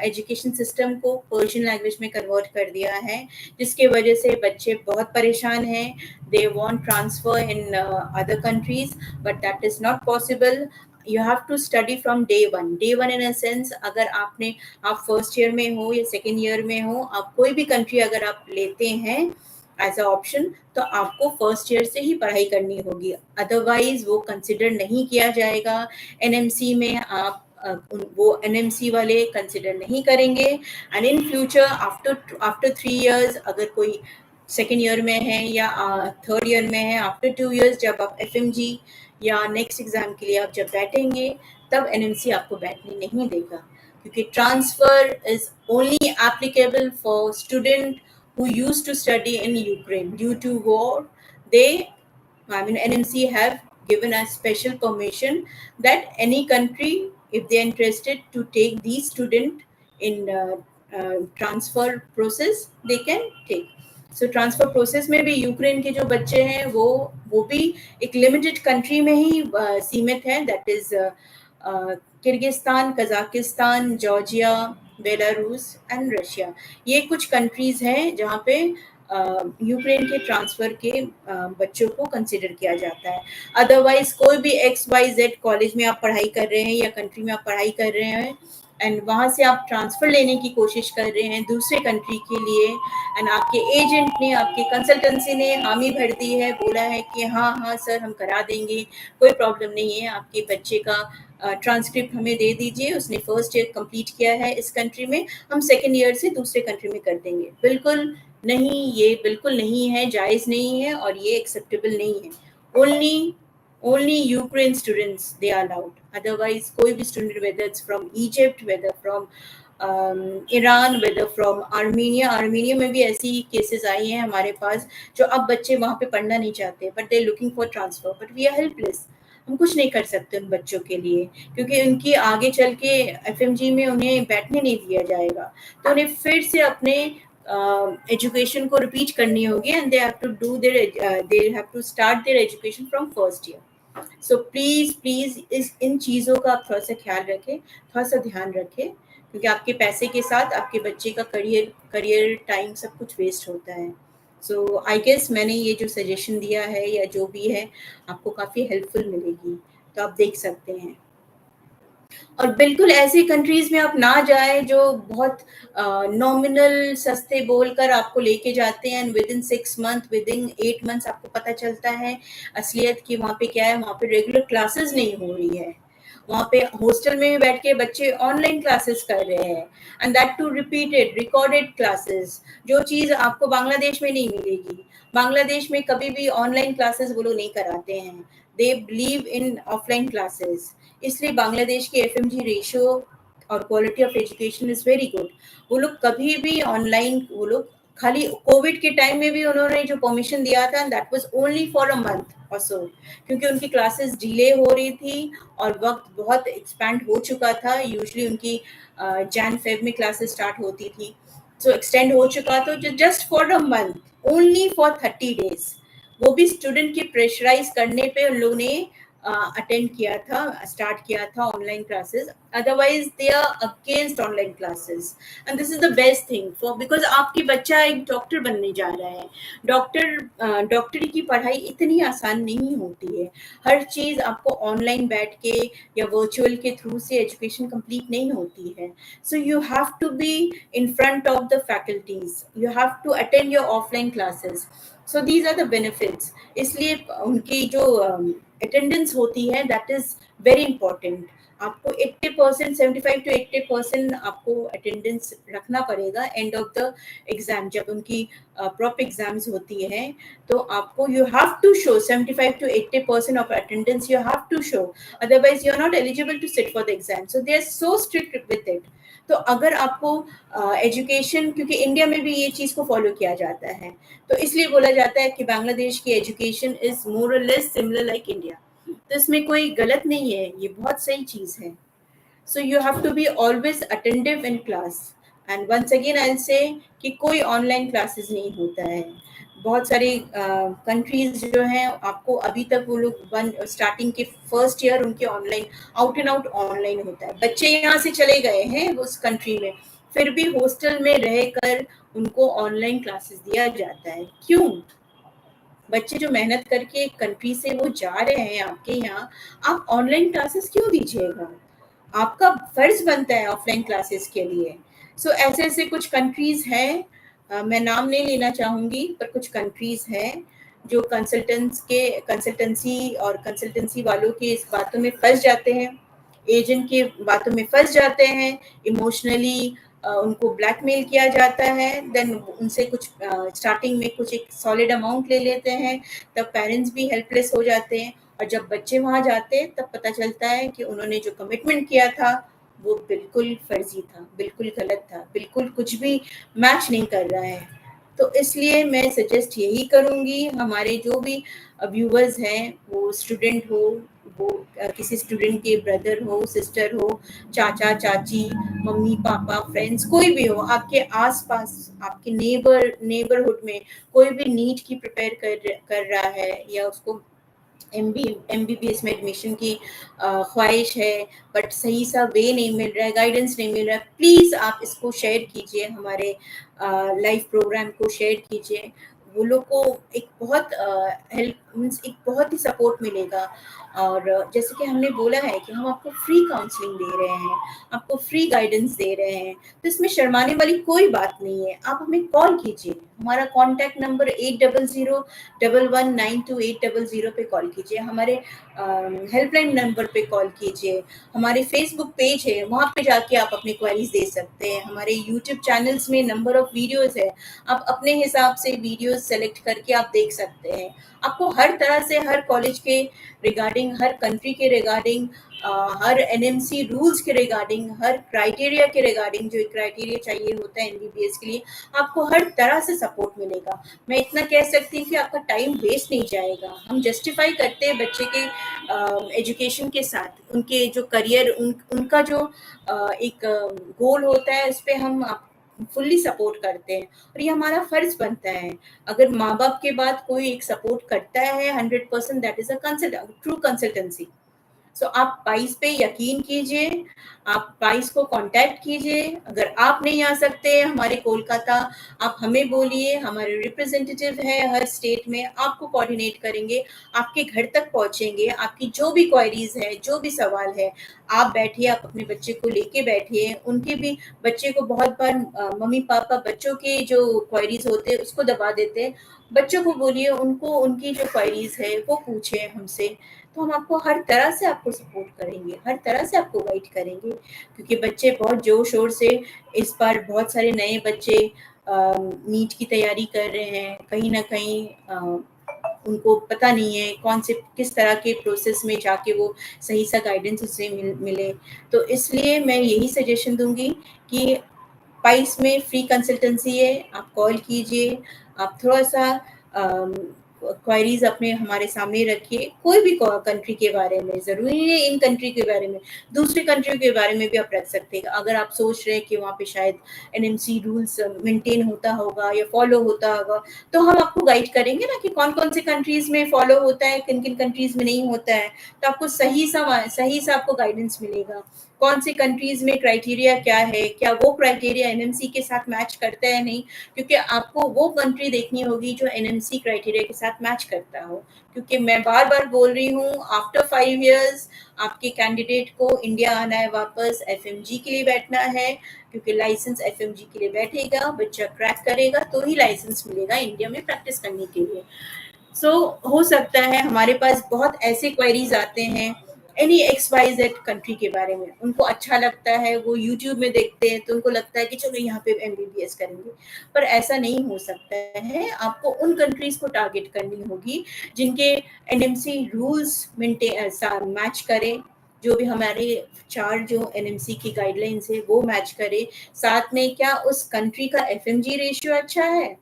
एजुकेशन सिस्टम को पर्शियन लैंग्वेज में कन्वर्ट कर दिया है, जिसके वजह से बच्चे बहुत परेशान हैं। They want transfer in other countries, but that is not possible. You have to study from day one in a sense, अगर आप फर्स्ट ईयर में हो या सेकेंड ईयर में हो, आप कोई भी कंट्री अगर आप लेते हैं एज अ ऑप्शन, तो आपको फर्स्ट ईयर से ही पढ़ाई करनी होगी, अदरवाइज वो कंसिडर नहीं किया जाएगा। एनएमसी में आप वो एनएमसी वाले कंसिडर नहीं करेंगे। And in future after 3 years, अगर कोई सेकेंड ईयर में है या थर्ड ईयर में है, आफ्टर 2 years जब आप एफएमजी या नेक्स्ट एग्जाम के लिए आप जब बैठेंगे, तब एनएमसी आपको बैठने नहीं देगा, क्योंकि transfer is only applicable for student who used to study in Ukraine. Due to war, NMC have given us special permission that any country, if they are interested to take these student in transfer process, they can take. So transfer process में भी यूक्रेन के जो बच्चे हैं वो भी एक लिमिटेड कंट्री में ही सीमित है, that is Kyrgyzstan, Kazakhstan, Georgia, Belarus and Russia. ये कुछ कंट्रीज हैं जहाँ पे यूक्रेन के ट्रांसफ़र के बच्चों को कंसिडर किया जाता है। अदरवाइज़ कोई भी XYZ कॉलेज में आप पढ़ाई कर रहे हैं या कंट्री में आप पढ़ाई कर रहे हैं एंड वहाँ से आप ट्रांसफ़र लेने की कोशिश कर रहे हैं दूसरे कंट्री के लिए एंड आपके एजेंट ने, आपकी कंसल्टेंसी ने हामी भर दी है, बोला है कि हाँ, हाँ सर हम करा देंगे, कोई प्रॉब्लम नहीं है, आपके बच्चे का ट्रांसक्रिप्ट हमें दे दीजिए, उसने फर्स्ट ईयर कंप्लीट किया है इस कंट्री में, हम सेकंड ईयर से दूसरे कंट्री में कर देंगे। बिल्कुल नहीं, ये बिल्कुल नहीं है, जायज़ नहीं है और ये एक्सेप्टेबल नहीं है। Only Ukraine students they are allowed. Otherwise, कोई भी student, whether it's from Egypt, whether from Iran, whether from Armenia में भी ऐसी केसेस आई हैं हमारे पास, जो अब बच्चे वहाँ पे पढ़ना नहीं चाहते but they looking for transfer, but we are helpless. हम कुछ नहीं कर सकते उन बच्चों के लिए, क्योंकि उनकी आगे चल के एफएमजी में उन्हें बैठने नहीं दिया जाएगा, तो उन्हें फिर से अपने एजुकेशन को रिपीट करनी होगी and they have to do there they have to start their education from first year. So please इन चीज़ों का आप थोड़ा सा ख्याल रखें, थोड़ा सा ध्यान रखें, क्योंकि आपके पैसे के साथ आपके बच्चे का करियर टाइम सब कुछ वेस्ट होता है। सो आई गेस मैंने ये जो सजेशन दिया है या जो भी है आपको काफ़ी हेल्पफुल मिलेगी, तो आप देख सकते हैं। और बिल्कुल ऐसी कंट्रीज में आप ना जाएं जो बहुत नॉमिनल सस्ते बोलकर आपको लेके जाते हैं, with in 6 month, with in 8 months आपको पता चलता है असलियत की वहाँ पे क्या है। वहाँ पे रेगुलर क्लासेस नहीं हो रही है, वहाँ पे हॉस्टल में बैठ के बच्चे ऑनलाइन क्लासेस कर रहे हैं and that to repeated recorded classes, जो चीज़ आपको बांग्लादेश में नहीं मिलेगी। बांग्लादेश में कभी भी ऑनलाइन क्लासेस वो लोग नहीं कराते हैं, they believe in offline classes. इसलिए बांग्लादेश की एफएमजी रेशियो और quality of education is very good. वो लोग कभी भी ऑनलाइन, वो लोग खाली कोविड के टाइम में भी उन्होंने जो परमिशन दिया था that was only for a month और सो, क्योंकि उनकी क्लासेस डिले हो रही थी और वक्त बहुत एक्सपैंड हो चुका था। यूजुअली उनकी जैन फेब में क्लासेस स्टार्ट होती थी, सो एक्सटेंड हो चुका, तो just for a month, only for 30 days, वो भी स्टूडेंट की प्रेशराइज करने पे उन लोगों ने अटेंड किया था, स्टार्ट किया था online classes. Otherwise they are against online classes and this is the best thing for, because आपकी बच्चा एक डॉक्टर बनने जा रहा है। डॉक्टरी की पढ़ाई इतनी आसान नहीं होती है, हर चीज़ आपको ऑनलाइन बैठ के या वर्चुअल के थ्रू से एजुकेशन कंप्लीट नहीं होती है। So you have to be in front of the faculties, you have to attend your offline classes. So these are the benefits. इसलिए उनकी जो अटेंडेंस होती है दैट इज वेरी इंपॉर्टेंट। आपको 80%, 75 to 80% आपको अटेंडेंस रखना पड़ेगा एंड ऑफ द एग्जाम। जब उनकी प्रॉप एग्जाम्स होती है तो आपको you have to show 75 to 80% of attendance, you have to show, otherwise you are not eligible to sit for the exam. So they are so strict with it. तो अगर आपको एजुकेशन, क्योंकि इंडिया में भी ये चीज़ को फॉलो किया जाता है, तो इसलिए बोला जाता है कि बांग्लादेश की एजुकेशन इज मोर और लेस सिमिलर लाइक इंडिया। तो इसमें कोई गलत नहीं है, ये बहुत सही चीज़ है। So you have to be always attentive in class and once again I say कि कोई ऑनलाइन क्लासेस नहीं होता है। बहुत सारी कंट्रीज जो हैं आपको अभी तक वो लोग स्टार्टिंग के फर्स्ट ईयर उनके online, out and out online होता है। बच्चे यहाँ से चले गए हैं उस कंट्री में, फिर भी हॉस्टल में रहकर उनको ऑनलाइन क्लासेस दिया जाता है। क्यों? बच्चे जो मेहनत करके एक कंट्री से वो जा रहे हैं आपके यहाँ, आप ऑनलाइन क्लासेस क्यों दीजिएगा? आपका फर्ज बनता है ऑफलाइन क्लासेस के लिए। सो ऐसे ऐसे कुछ कंट्रीज हैं, मैं नाम नहीं लेना चाहूँगी, पर कुछ कंट्रीज हैं जो कंसल्टेंसी और कंसल्टेंसी वालों की इस बातों में फंस जाते हैं, एजेंट के बातों में फंस जाते हैं, इमोशनली उनको ब्लैकमेल किया जाता है, देन उनसे कुछ स्टार्टिंग में कुछ एक सॉलिड अमाउंट ले लेते हैं, तब पेरेंट्स भी हेल्पलेस हो जाते हैं और जब बच्चे वहाँ जाते हैं तब पता चलता है कि उन्होंने जो कमिटमेंट किया था वो बिल्कुल फर्जी था, बिल्कुल गलत था, बिल्कुल कुछ भी मैच नहीं कर रहा है। तो इसलिए मैं सजेस्ट यही करूँगी, हमारे जो भी व्यूवर्स हैं, वो स्टूडेंट हो, वो किसी स्टूडेंट के ब्रदर हो, सिस्टर हो, चाचा चाची, मम्मी पापा, फ्रेंड्स, कोई भी हो, आपके आसपास, आपके नेबरहुड में कोई भी नीट की प्रिपेयर कर रहा है या उसको एमबीबीएस में एडमिशन की ख्वाहिश है, बट सही सा वे नहीं मिल रहा है, गाइडेंस नहीं मिल रहा है, प्लीज़ आप इसको शेयर कीजिए, हमारे लाइव प्रोग्राम को शेयर कीजिए। वो लोग को एक बहुत हेल्प मीन्स एक बहुत ही सपोर्ट मिलेगा। और जैसे कि हमने बोला है कि हम आपको फ्री काउंसलिंग दे रहे हैं, आपको फ्री गाइडेंस दे रहे हैं, तो इसमें शर्माने वाली कोई बात नहीं है। आप हमें कॉल कीजिए, हमारा कॉन्टैक्ट नंबर 8001192800 पे कॉल कीजिए, हमारे हेल्पलाइन नंबर पे कॉल कीजिए, हमारे फेसबुक पेज है वहाँ पे जाके आप अपनी क्वेरीज दे सकते हैं, हमारे यूट्यूब चैनल्स में नंबर ऑफ वीडियोस है, आप अपने हिसाब से वीडियोस सेलेक्ट करके आप देख सकते हैं। आपको हर तरह से हर कॉलेज के रिगार्डिंग, हर कंट्री के रिगार्डिंग, हर एनएमसी रूल्स के रिगार्डिंग, हर क्राइटेरिया के रिगार्डिंग, जो क्राइटेरिया चाहिए होता है एमबीबीएस के लिए, आपको हर तरह से सपोर्ट मिलेगा। मैं इतना कह सकती हूँ कि आपका टाइम वेस्ट नहीं जाएगा। हम जस्टिफाई करते हैं बच्चे के एजुकेशन के साथ, उनके जो करियर, उनका जो एक गोल होता है, उस पर हम फुल्ली सपोर्ट करते हैं, और ये हमारा फर्ज बनता है। अगर माँ बाप के बाद कोई एक सपोर्ट करता है 100%, that is a consult true consultancy. So आप पाइस पे यकीन कीजिए, आप पाइस को कांटेक्ट कीजिए। अगर आप नहीं आ सकते हमारे कोलकाता, आप हमें बोलिए, हमारे रिप्रेजेंटेटिव है हर स्टेट में, आपको कोऑर्डिनेट करेंगे, आपके घर तक पहुंचेंगे, आपकी जो भी क्वेरीज है, जो भी सवाल है, आप बैठिए, आप अपने बच्चे को लेके बैठिए। उनके भी बच्चे को बहुत बार मम्मी पापा बच्चों के जो क्वेरीज होते हैं उसको दबा देते हैं, बच्चों को बोलिए, उनको उनकी जो क्वेरीज है वो पूछे हमसे, तो हम आपको हर तरह से आपको सपोर्ट करेंगे, हर तरह से आपको गाइड करेंगे। क्योंकि बच्चे बहुत जोर शोर से, इस बार बहुत सारे नए बच्चे नीट की तैयारी कर रहे हैं, कहीं ना कहीं उनको पता नहीं है कौन से किस तरह के प्रोसेस में जाके वो सही सा गाइडेंस उससे मिले। तो इसलिए मैं यही सजेशन दूंगी कि पाइस में फ्री कंसल्टेंसी है, आप कॉल कीजिए, आप थोड़ा सा क्वायरीज अपने हमारे सामने रखिए, कोई भी कंट्री के बारे में, ज़रूरी नहीं है इन कंट्री के बारे में, दूसरी कंट्री के बारे में भी आप रख सकते हैं। अगर आप सोच रहे हैं कि वहाँ पे शायद एनएमसी रूल्स मेंटेन होता होगा या फॉलो होता होगा, तो हम आपको गाइड करेंगे ना कि कौन-कौन से कंट्रीज़ में फॉलो होता है, किन-किन कंट्रीज़ में नहीं होता है। तो आपको सही सा आपको गाइडेंस मिलेगा। कौन सी कंट्रीज़ में क्राइटेरिया क्या है, क्या वो क्राइटेरिया एनएमसी के साथ मैच करता है नहीं, क्योंकि आपको वो कंट्री देखनी होगी जो एनएमसी क्राइटेरिया के साथ मैच करता हो। क्योंकि मैं बार-बार बोल रही हूँ, आफ्टर 5 इयर्स आपके कैंडिडेट को इंडिया आना है वापस, एफएमजी के लिए बैठना है, क्योंकि लाइसेंस एफएमजी के लिए बैठेगा, बच्चा क्रैक करेगा तो ही लाइसेंस मिलेगा इंडिया में प्रैक्टिस करने के लिए। हो सकता है हमारे पास बहुत ऐसे क्वेरीज आते हैं any X Y Z country के बारे में, उनको अच्छा लगता है, वो यूट्यूब में देखते हैं तो उनको लगता है कि चलो यहाँ पे एमबीबीएस करेंगे, पर ऐसा नहीं हो सकता है। आपको उन कंट्रीज को टारगेट करनी होगी जिनके एनएमसी रूल्स मैच करे, जो भी हमारे 4 जो एनएमसी की गाइडलाइंस है वो मैच करे, साथ में क्या उस कंट्री का एफएमजी रेशियो अच्छा है,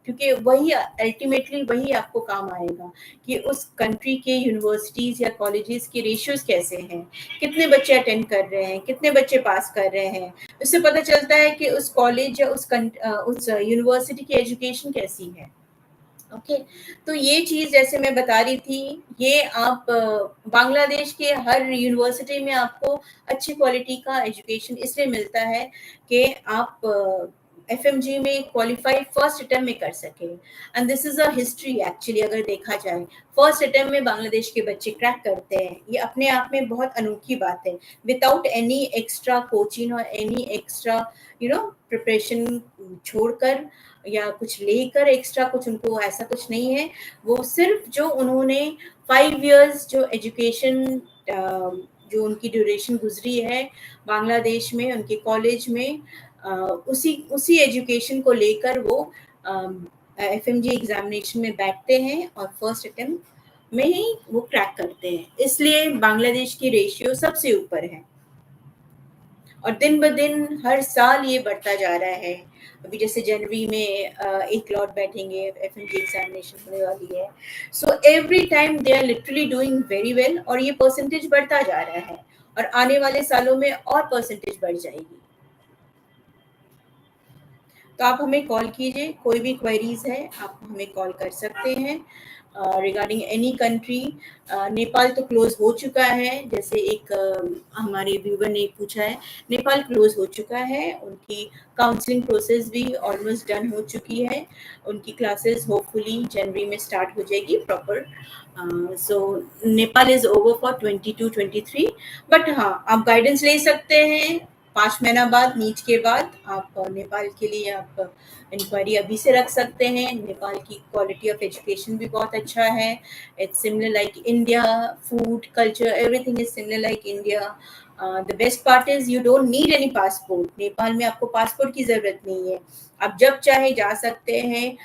क्योंकि वही अल्टीमेटली वही आपको काम आएगा कि उस कंट्री के यूनिवर्सिटीज या कॉलेजेस के रेशियोज कैसे हैं, कितने बच्चे अटेंड कर रहे हैं, कितने बच्चे पास कर रहे हैं। उससे पता चलता है कि उस कॉलेज या उस यूनिवर्सिटी की एजुकेशन कैसी है। ओके, तो ये चीज जैसे मैं बता रही थी, ये आप बांग्लादेश के हर यूनिवर्सिटी में आपको अच्छी क्वालिटी का एजुकेशन इसलिए मिलता है कि आप एफएमजी में क्वालिफाई फर्स्ट अटेम्प्ट में कर सके, and this is a history actually. अगर देखा जाए फर्स्ट अटेम्प्ट में बांग्लादेश के बच्चे क्रैक करते हैं, ये अपने आप में बहुत अनोखी बात है, विदाउट एनी एक्स्ट्रा कोचिंग और एनी एक्स्ट्रा प्रिपरेशन छोड़कर या कुछ लेकर एक्स्ट्रा, कुछ उनको ऐसा कुछ नहीं है। वो सिर्फ जो उन्होंने 5 इयर्स जो एजुकेशन जो उनकी ड्यूरेशन गुजरी है बांग्लादेश में उनके कॉलेज में, उसी उसी एजुकेशन को लेकर वो एफएमजी एग्जामिनेशन में बैठते हैं और फर्स्ट अटेम्प्ट में ही वो क्रैक करते हैं, इसलिए बांग्लादेश की रेशियो सबसे ऊपर है। और दिन ब दिन हर साल ये बढ़ता जा रहा है। अभी जैसे जनवरी में एक लॉट बैठेंगे, एफएमजी एग्जामिनेशन होने वाली है, so every time they are literally doing very well, और ये परसेंटेज बढ़ता जा रहा है और आने वाले सालों में और परसेंटेज बढ़ जाएगी। तो आप हमें कॉल कीजिए, कोई भी क्वेरीज है आप हमें कॉल कर सकते हैं। Regarding any country. नेपाल तो क्लोज हो चुका है, जैसे एक हमारे व्यूवर ने पूछा है, नेपाल क्लोज हो चुका है, उनकी काउंसलिंग प्रोसेस भी ऑलमोस्ट डन हो चुकी है, उनकी क्लासेस होपफुली जनवरी में स्टार्ट हो जाएगी proper. So Nepal is over for 22-23, but हाँ आप गाइडेंस ले सकते हैं 5 महीना बाद, नीट के बाद आप नेपाल के लिए आप इंक्वायरी अभी से रख सकते हैं। नेपाल की क्वालिटी ऑफ एजुकेशन भी बहुत अच्छा है, it's similar like India, food culture everything is similar like India. The best part is you don't need any passport, Nepal में आपको पासपोर्ट की जरूरत नहीं है, आप जब चाहे जा सकते हैं।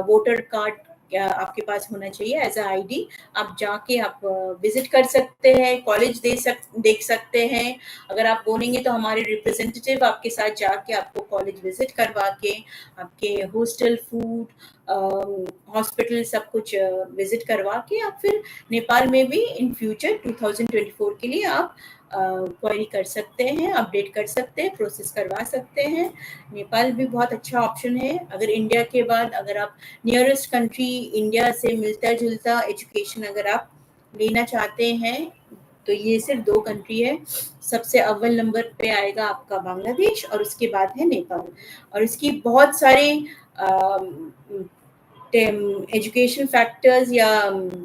वोटर कार्ड आपके पास होना चाहिए एज अ आईडी, आप जाके आप विजिट कर सकते हैं, कॉलेज देख सकते हैं। अगर आप बोलेंगे तो हमारे रिप्रेजेंटेटिव आपके साथ जाके आपको कॉलेज विजिट करवा के आपके हॉस्टल, फूड, हॉस्पिटल सब कुछ विजिट करवा के आप फिर नेपाल में भी इन फ्यूचर 2024 के लिए आप क्वेरी कर सकते हैं, अपडेट कर सकते हैं, प्रोसेस करवा सकते हैं। नेपाल भी बहुत अच्छा ऑप्शन है। अगर इंडिया के बाद अगर आप नियरेस्ट कंट्री इंडिया से मिलता जुलता एजुकेशन अगर आप लेना चाहते हैं तो ये सिर्फ 2 कंट्री है। सबसे अव्वल नंबर पे आएगा आपका बांग्लादेश और उसके बाद है नेपाल, और इसकी बहुत सारे एजुकेशन फैक्टर्स या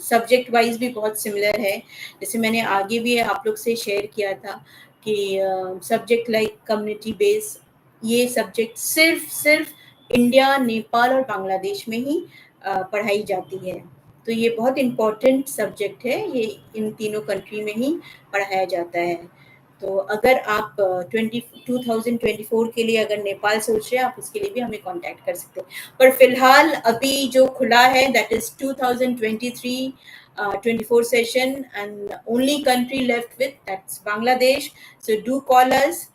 सब्जेक्ट वाइज भी बहुत सिमिलर है। जैसे मैंने आगे भी आप लोग से शेयर किया था कि सब्जेक्ट लाइक कम्युनिटी बेस, ये सब्जेक्ट सिर्फ इंडिया, नेपाल और बांग्लादेश में ही पढ़ाई जाती है। तो ये बहुत इम्पोर्टेंट सब्जेक्ट है, ये इन तीनों कंट्री में ही पढ़ाया जाता है। तो अगर आप 2024 के लिए अगर नेपाल सोच रहे हैं, आप उसके लिए भी हमें कांटेक्ट कर सकते हैं। पर फिलहाल अभी जो खुला है that is 2023-24 session, and only country left with that's Bangladesh. So do call us,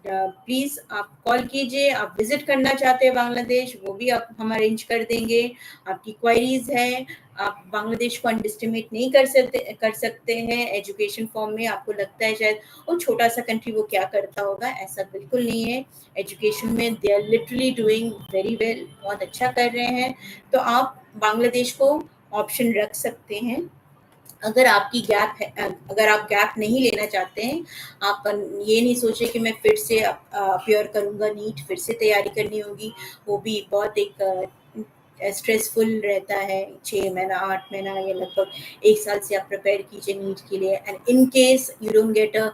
please आप कॉल कीजिए। आप विजिट करना चाहते हैं बांग्लादेश, वो भी आप हम अरेंज कर देंगे। आपकी क्वारीज है, आप बांग्लादेश को अंडरस्टिमेट नहीं कर सकते हैं एजुकेशन फॉर्म में, आपको लगता है शायद वो छोटा सा कंट्री वो क्या करता होगा, ऐसा बिल्कुल नहीं है। एजुकेशन में they are literally doing very well, बहुत अच्छा कर रहे हैं। तो आप बांग्लादेश को ऑप्शन रख सकते हैं। अगर आपकी गैप है, अगर आप गैप नहीं लेना चाहते हैं, आप ये नहीं सोचे कि मैं फिर से अपीयर करूंगा, नीट फिर से तैयारी करनी होगी, वो भी बहुत एक स्ट्रेसफुल रहता है। 6 महीना, 8 महीना या लगभग 1 साल से आप प्रिपेयर कीजिए नीट के लिए, and in case you don't get a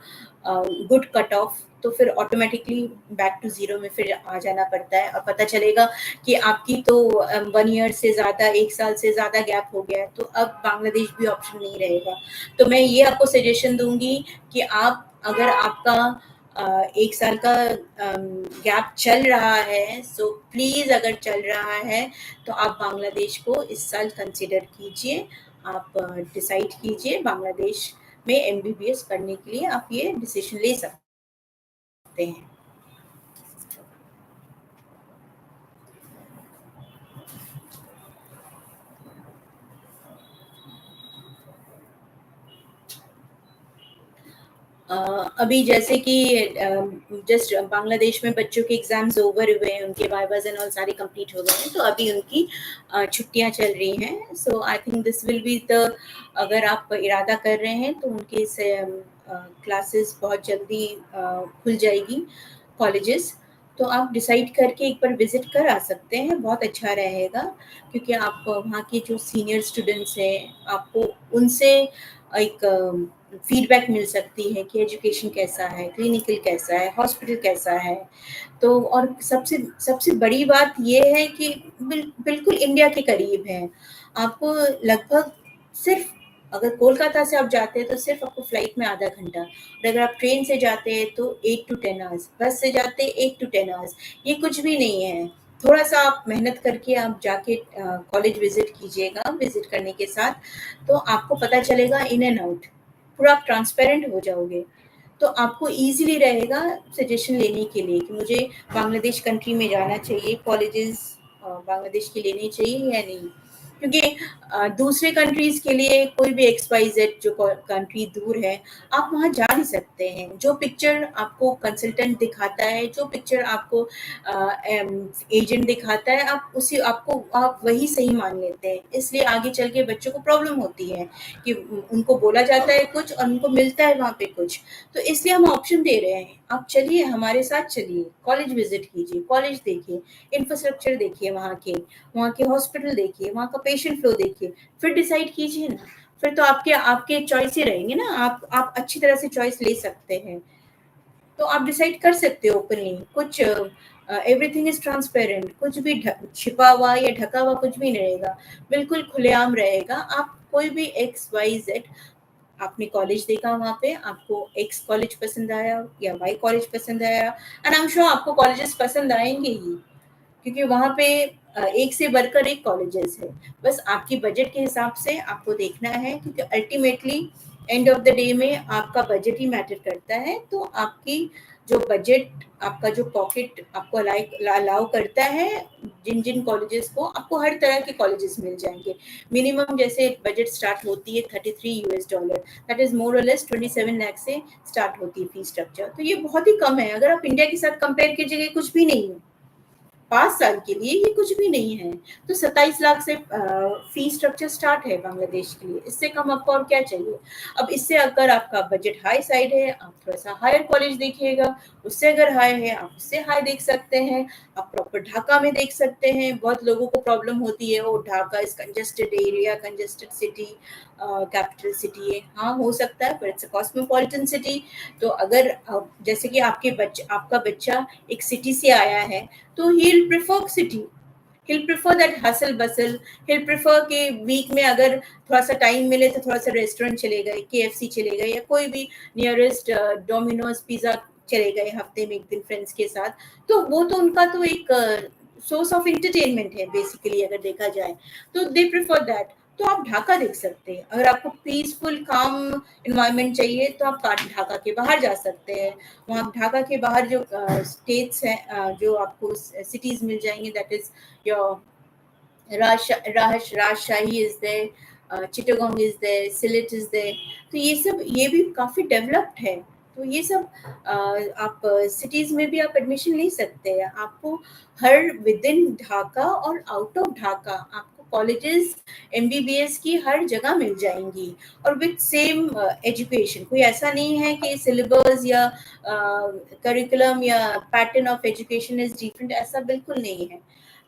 good cut off तो फिर ऑटोमेटिकली बैक टू जीरो में फिर आ जाना पड़ता है, और पता चलेगा कि आपकी तो 1 ईयर से ज़्यादा, 1 साल से ज़्यादा गैप हो गया है, तो अब बांग्लादेश भी ऑप्शन नहीं रहेगा। तो मैं ये आपको सजेशन दूंगी कि आप अगर आपका 1 साल का गैप चल रहा है, सो प्लीज़ अगर चल रहा है तो आप बांग्लादेश को इस साल कंसिडर कीजिए। आप डिसाइड कीजिए बांग्लादेश में एमबीबीएस करने के लिए, आप ये डिसीजन ले सकते हैं। अभी जैसे कि जस्ट बांग्लादेश में बच्चों के एग्जाम्स ओवर हुए हैं, उनके वाइवास एंड ऑल सारे कंप्लीट हो गए हैं, तो अभी उनकी छुट्टियां चल रही हैं। So I think this will be the, अगर आप इरादा कर रहे हैं तो उनके क्लासेस बहुत जल्दी खुल जाएगी, कॉलेजेस। तो आप डिसाइड करके एक बार विजिट कर आ सकते हैं, बहुत अच्छा रहेगा, क्योंकि आप वहाँ के जो सीनियर स्टूडेंट्स हैं, आपको उनसे एक फीडबैक मिल सकती है कि एजुकेशन कैसा है, क्लिनिकल कैसा है, हॉस्पिटल कैसा है। तो और सबसे सबसे बड़ी बात ये है कि बिल्कुल इंडिया के करीब है। आपको लगभग सिर्फ, अगर कोलकाता से आप जाते हैं तो सिर्फ आपको फ्लाइट में आधा घंटा, और अगर आप ट्रेन से जाते हैं तो 8 to 10 आवर्स, बस से जाते हैं 8 to 10 आवर्स। ये कुछ भी नहीं है। थोड़ा सा आप मेहनत करके आप जाके कॉलेज विजिट कीजिएगा, विजिट करने के साथ तो आपको पता चलेगा इन एंड आउट, पूरा आप ट्रांसपेरेंट हो जाओगे। तो आपको ईज़िली रहेगा सजेशन लेने के लिए कि मुझे बांग्लादेश कंट्री में जाना चाहिए, कॉलेजेस बांग्लादेश के लेने चाहिए या नहीं। क्योंकि दूसरे कंट्रीज़ के लिए कोई भी XYZ जो कंट्री दूर है, आप वहाँ जा नहीं सकते हैं। जो पिक्चर आपको कंसल्टेंट दिखाता है, जो पिक्चर आपको एजेंट दिखाता है, आप वही सही मान लेते हैं। इसलिए आगे चल के बच्चों को प्रॉब्लम होती है कि उनको बोला जाता है कुछ और उनको मिलता है वहाँ पे कुछ। तो इसलिए हम ऑप्शन दे रहे हैं, आप चलिए हमारे साथ चलिए, कॉलेज विज़िट कीजिए, कॉलेज देखिए, इंफ्रास्ट्रक्चर देखिए वहाँ के हॉस्पिटल देखिए, वहाँ का पेशेंट फ्लो देखिए, फिर डिसाइड कीजिए ना। फिर तो आपके आपके चॉइस ही रहेंगे ना, आप अच्छी तरह से चॉइस ले सकते हैं। तो आप डिसाइड कर सकते हो ओपनली, कुछ एवरीथिंग इज़ ट्रांसपेरेंट, कुछ भी छिपा हुआ या ढका हुआ कुछ भी नहीं रहेगा, बिल्कुल खुलेआम रहेगा। आप कोई भी XYZ, आपने कॉलेज देखा वहाँ पे, आपको X कॉलेज पसंद आया या Y कॉलेज पसंद आया, एंड आई एम श्योर आपको कॉलेजेस पसंद आएँगे ही। क्योंकि वहाँ पे एक से बढ़कर एक कॉलेजेस है। बस आपकी बजट के हिसाब से आपको देखना है, क्योंकि ultimately and of the day में आपका बजट ही मैटर करता है। तो आपकी जो बजट, आपका जो पॉकेट आपको अलाउ करता है, जिन-जिन कॉलेजेस को, आपको हर तरह के कॉलेजेस मिल जाएँगे। मिनिमम जैसे बजट स्टार्ट होती है $33, दैट इज़ मोर और लेस 27 लाख से स्टार्ट होती है फीस स्ट्रक्चर। तो ये बहुत ही कम है, अगर आप इंडिया के साथ कंपेयर कीजिएगा, कुछ भी नहीं है। 5 साल के लिए ये कुछ भी नहीं है। तो 27 लाख से फीस स्ट्रक्चर स्टार्ट है बांग्लादेश के लिए। इससे कम आपको और क्या चाहिए? अब इससे अगर आपका बजट हाई साइड है, आप थोड़ा-सा हायर कॉलेज देखिएगा, उससे अगर हाई है, आप उससे हाई देख सकते हैं। आप प्रॉपर ढाका में देख सकते हैं। बहुत लोगों को प्रॉब्लम होती है, oh! Dhaka is congested area, congested city, capital city है। हाँ, हो सकता है, पर इट्स अ कॉस्मोपॉलिटन सिटी। तो अगर जैसे कि आपका बच्चा एक सिटी से आया है, तो he'll prefer city, he'll prefer that hustle bustle, he'll prefer कि वीक में अगर थोड़ा सा टाइम मिले तो थोड़ा सा रेस्टोरेंट चले गए, KFC चले गए, या कोई भी नियरेस्ट डोमिनोज पिज्जा चले गए हफ्ते में एक दिन फ्रेंड्स के साथ। तो वो तो उनका तो एक सोर्स ऑफ एंटरटेनमेंट है बेसिकली, अगर देखा जाए तो दे प्रेफर दैट। तो आप ढाका देख सकते हैं। अगर आपको पीसफुल काम इन्वायरमेंट चाहिए तो आप ढाका के बाहर जा सकते हैं। वहाँ ढाका के बाहर जो स्टेट्स हैं, जो आपको सिटीज़ मिल जाएँगी, that is your Rajshahi is there, Chittagong is there, Sylhet is there. तो ये भी काफ़ी डेवलप्ड है। तो ये सब आप सिटीज़ में भी आप एडमिशन ले सकते हैं। आपको हर विदिन ढाका और आउट ऑफ ढाका आपको कॉलेजेस MBBS की हर जगह मिल जाएँगी, और विथ सेम एजुकेशन। कोई ऐसा नहीं है कि सिलेबस या करिकुलम या pattern of education is different, ऐसा बिल्कुल नहीं है।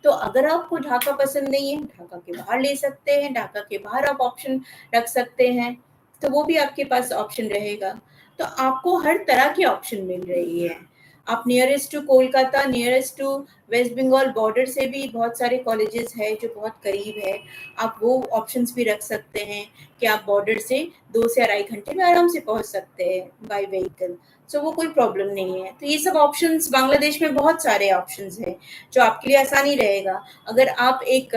तो अगर आपको ढाका पसंद नहीं है, ढाका के बाहर ले सकते हैं, ढाका के बाहर आप ऑप्शन रख सकते हैं, तो वो भी आपके पास ऑप्शन रहेगा। तो आपको हर तरह की ऑप्शन मिल रही है। आप nearest to Kolkata, nearest to West Bengal border से भी बहुत सारे कॉलेजेस हैं जो बहुत करीब है। आप वो ऑप्शंस भी रख सकते हैं कि आप बॉर्डर से 2 से अढ़ाई घंटे में आराम से पहुँच सकते हैं बाय व्हीकल। सो वो कोई प्रॉब्लम नहीं है। तो ये सब ऑप्शंस बांग्लादेश में बहुत सारे ऑप्शंस हैं, जो आपके लिए आसानी रहेगा। अगर आप एक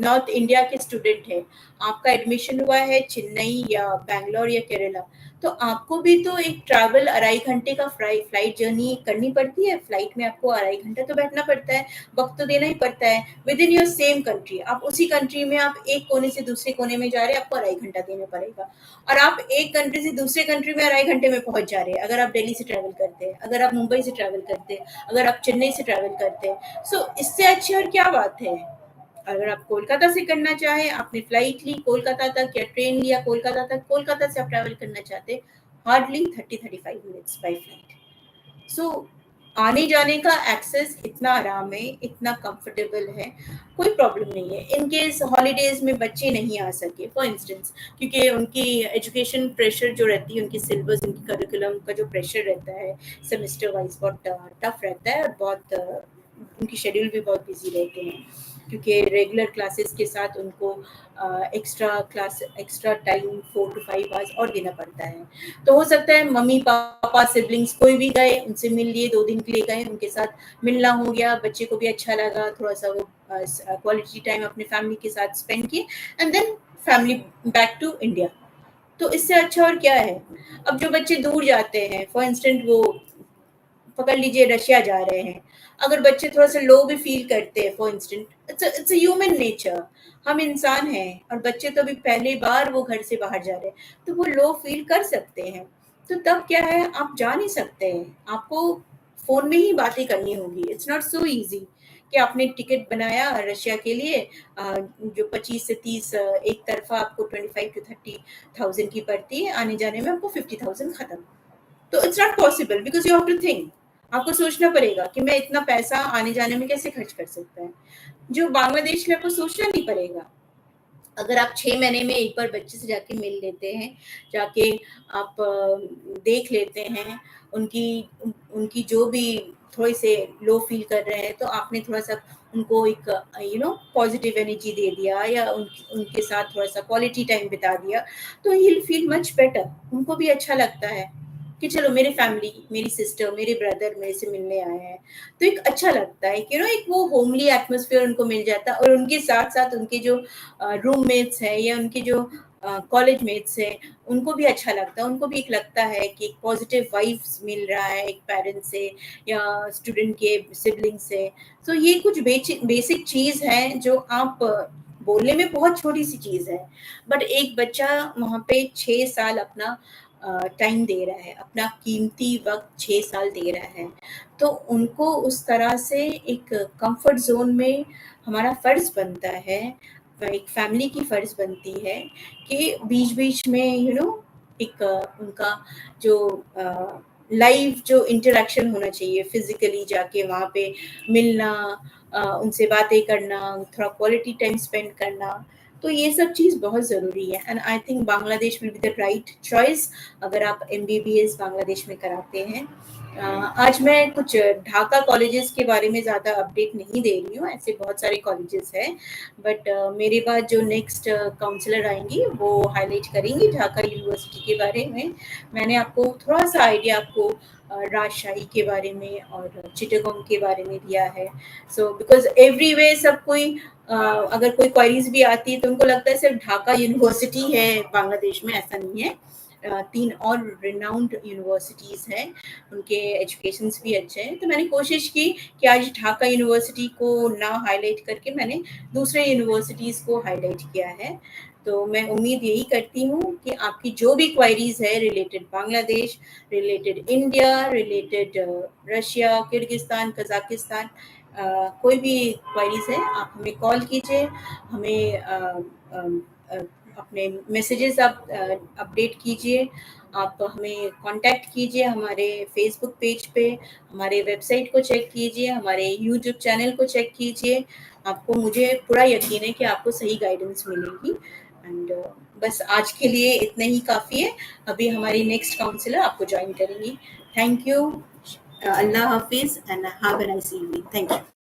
नॉर्थ इंडिया के स्टूडेंट हैं, आपका एडमिशन हुआ है चेन्नई या बैंगलोर या केरला, तो आपको भी तो एक ट्रैवल अढ़ाई घंटे का फ्लाइट जर्नी करनी पड़ती है। फ्लाइट में आपको अढ़ाई घंटा तो बैठना पड़ता है, वक़्त तो देना ही पड़ता है। विदिन योर सेम कंट्री, आप उसी कंट्री में आप एक कोने से दूसरे कोने में जा रहे हैं, आपको अढ़ाई घंटा देना पड़ेगा। और आप एक कंट्री से दूसरे कंट्री में अढ़ाई घंटे में पहुँच जा रहे हैं, अगर आप दिल्ली से ट्रैवल करते हैं, अगर आप मुंबई से ट्रैवल करते हैं, अगर आप चेन्नई से ट्रैवल करते हैं। सो इससे अच्छी और क्या बात है? अगर आप कोलकाता से करना चाहें, आपने फ्लाइट ली कोलकाता तक या ट्रेन लिया कोलकाता तक, कोलकाता से आप ट्रैवल करना चाहते हैं, हार्डली 30-35 मिनट्स बाय फ्लाइट। सो आने-जाने का एक्सेस इतना आराम है, इतना कंफर्टेबल है, कोई प्रॉब्लम नहीं है। इन केस हॉलिडेज़ में बच्चे नहीं आ सके फॉर इंस्टेंस, क्योंकि उनकी एजुकेशन प्रेशर जो रहती है, उनकी सिलेबस, उनकी करिकुलम का जो प्रेशर रहता है, सेमेस्टर वाइज़ बहुत टफ रहता है, और बहुत उनकी शेड्यूल भी बहुत बिज़ी रहते हैं, क्योंकि रेगुलर क्लासेस के साथ उनको एक्स्ट्रा टाइम 4 टू 5 आवर्स और देना पड़ता है। तो हो सकता है मम्मी-पापा, सिबलिंग्स कोई भी गए, उनसे मिल लिए, 2 दिन के लिए गए, उनके साथ मिलना हो गया, बच्चे को भी अच्छा लगा, थोड़ा-सा वो क्वालिटी टाइम अपनी फैमिली के साथ स्पेंड किए, and then family back to India. तो इससे अच्छा और क्या है? अब जो बच्चे दूर जाते हैं, फॉर इंस्टेंस वो पकड़ लीजिए रशिया जा रहे हैं, अगर बच्चे थोड़ा-सा लो भी फ़ील करते हैं for instance, it's human nature. हम इंसान हैं और बच्चे तो अभी पहली बार वो घर से बाहर जा रहे हैं, तो वो लो फील कर सकते हैं। तो तब क्या है, आप जा नहीं सकते हैं, आपको फ़ोन में ही बातें करनी होगी। इट्स नॉट सो ईज़ी कि आपने टिकट बनाया रशिया के लिए, जो 25 से 30 एक तरफ़ा आपको 25 टू 30,000 की पड़ती है, आने-जाने में आपको 50,000 खत्म। तो it's not possible because you have to think. आपको सोचना पड़ेगा कि मैं इतना पैसा आने-जाने में कैसे खर्च कर सकता है। जो बांग्लादेश में आपको सोचना नहीं पड़ेगा। अगर आप 6 महीने में एक बार बच्चे से जाके मिल लेते हैं, जाके आप देख लेते हैं, उनकी उनकी जो भी थोड़े से लो फ़ील कर रहे हैं, तो आपने थोड़ा-सा उनको एक पॉज़िटिव एनर्जी दे दिया या उनके साथ थोड़ा-सा क्वालिटी टाइम बिता दिया, तो he will feel much better. उनको भी अच्छा लगता है कि चलो मेरी फैमिली, मेरी सिस्टर, मेरे ब्रदर मेरे से मिलने आए हैं। तो एक अच्छा लगता है कि एक वो होमली एटमॉस्फेयर उनको मिल जाता है, और उनके साथ-साथ उनके जो रूममेट्स हैं या उनके जो कॉलेज मेट्स हैं, उनको भी अच्छा लगता है। उनको भी एक लगता है कि एक पॉज़िटिव वाइब्स मिल रहा है एक पेरेंट से या स्टूडेंट के सिबलिंग से। तो ये कुछ बेसिक चीज़ है जो आप बोलने में बहुत छोटी-सी चीज़ है, बट एक बच्चा वहाँ पे 6 साल अपना टाइम दे रहा है, अपना कीमती वक़्त 6 साल दे रहा है। तो उनको उस तरह से एक कम्फ़र्ट ज़ोन में हमारा फ़र्ज़ बनता है, एक फैमिली की फ़र्ज़ बनती है कि बीच-बीच में एक उनका जो लाइव जो इंटरैक्शन होना चाहिए, फ़िज़िकली जाके वहाँ पे मिलना, उनसे बातें करना, थोड़ा क्वालिटी टाइम स्पेंड करना, तो ये सब चीज़ बहुत ज़रूरी है। And I think Bangladesh will be the right choice अगर आप एमबीबीएस बांग्लादेश में कराते हैं। आज मैं कुछ ढाका कॉलेजेस के बारे में ज़्यादा अपडेट नहीं दे रही हूँ, ऐसे बहुत सारे कॉलेजेस हैं, बट मेरे बाद जो नेक्स्ट काउंसलर आएँगी, वो हाइलाइट करेंगी ढाका यूनिवर्सिटी के बारे में। मैंने आपको थोड़ा-सा आइडिया आपको राजशाही के बारे में और चिटागोंग के बारे में दिया है। सो बिकॉज़ एवरीवेयर सब कोई अगर कोई क्वेरीज़ भी आती है, तो उनको लगता है सिर्फ ढाका यूनिवर्सिटी है बांग्लादेश में, ऐसा नहीं है। 3 और रिनाउंड यूनिवर्सिटीज़ हैं, उनके एजुकेशंस भी अच्छे हैं। तो मैंने कोशिश की कि आज ढाका यूनिवर्सिटी को ना हाइलाइट करके मैंने दूसरे यूनिवर्सिटीज़ को हाइलाइट किया है। तो मैं उम्मीद यही करती हूँ कि आपकी जो भी क्वेरीज़ है related Bangladesh, related India, related Russia, Kyrgyzstan, Kazakhstan, कोई भी क्वेरीज़ है, आप हमें कॉल कीजिए, हमें अ, अपने मैसेजेस आप अपडेट कीजिए, आप हमें कॉन्टैक्ट कीजिए हमारे फ़ेसबुक पेज पे, हमारे वेबसाइट को चेक कीजिए, हमारे यूट्यूब चैनल को चेक कीजिए। आपको मुझे पूरा यकीन है कि आपको सही गाइडेंस मिलेगी। एंड बस आज के लिए इतना ही काफ़ी है। अभी हमारी नेक्स्ट काउंसलर आपको जॉइन करेंगी। Thank you. अल्लाह हाफ़िज़ and have a nice evening. Thank you.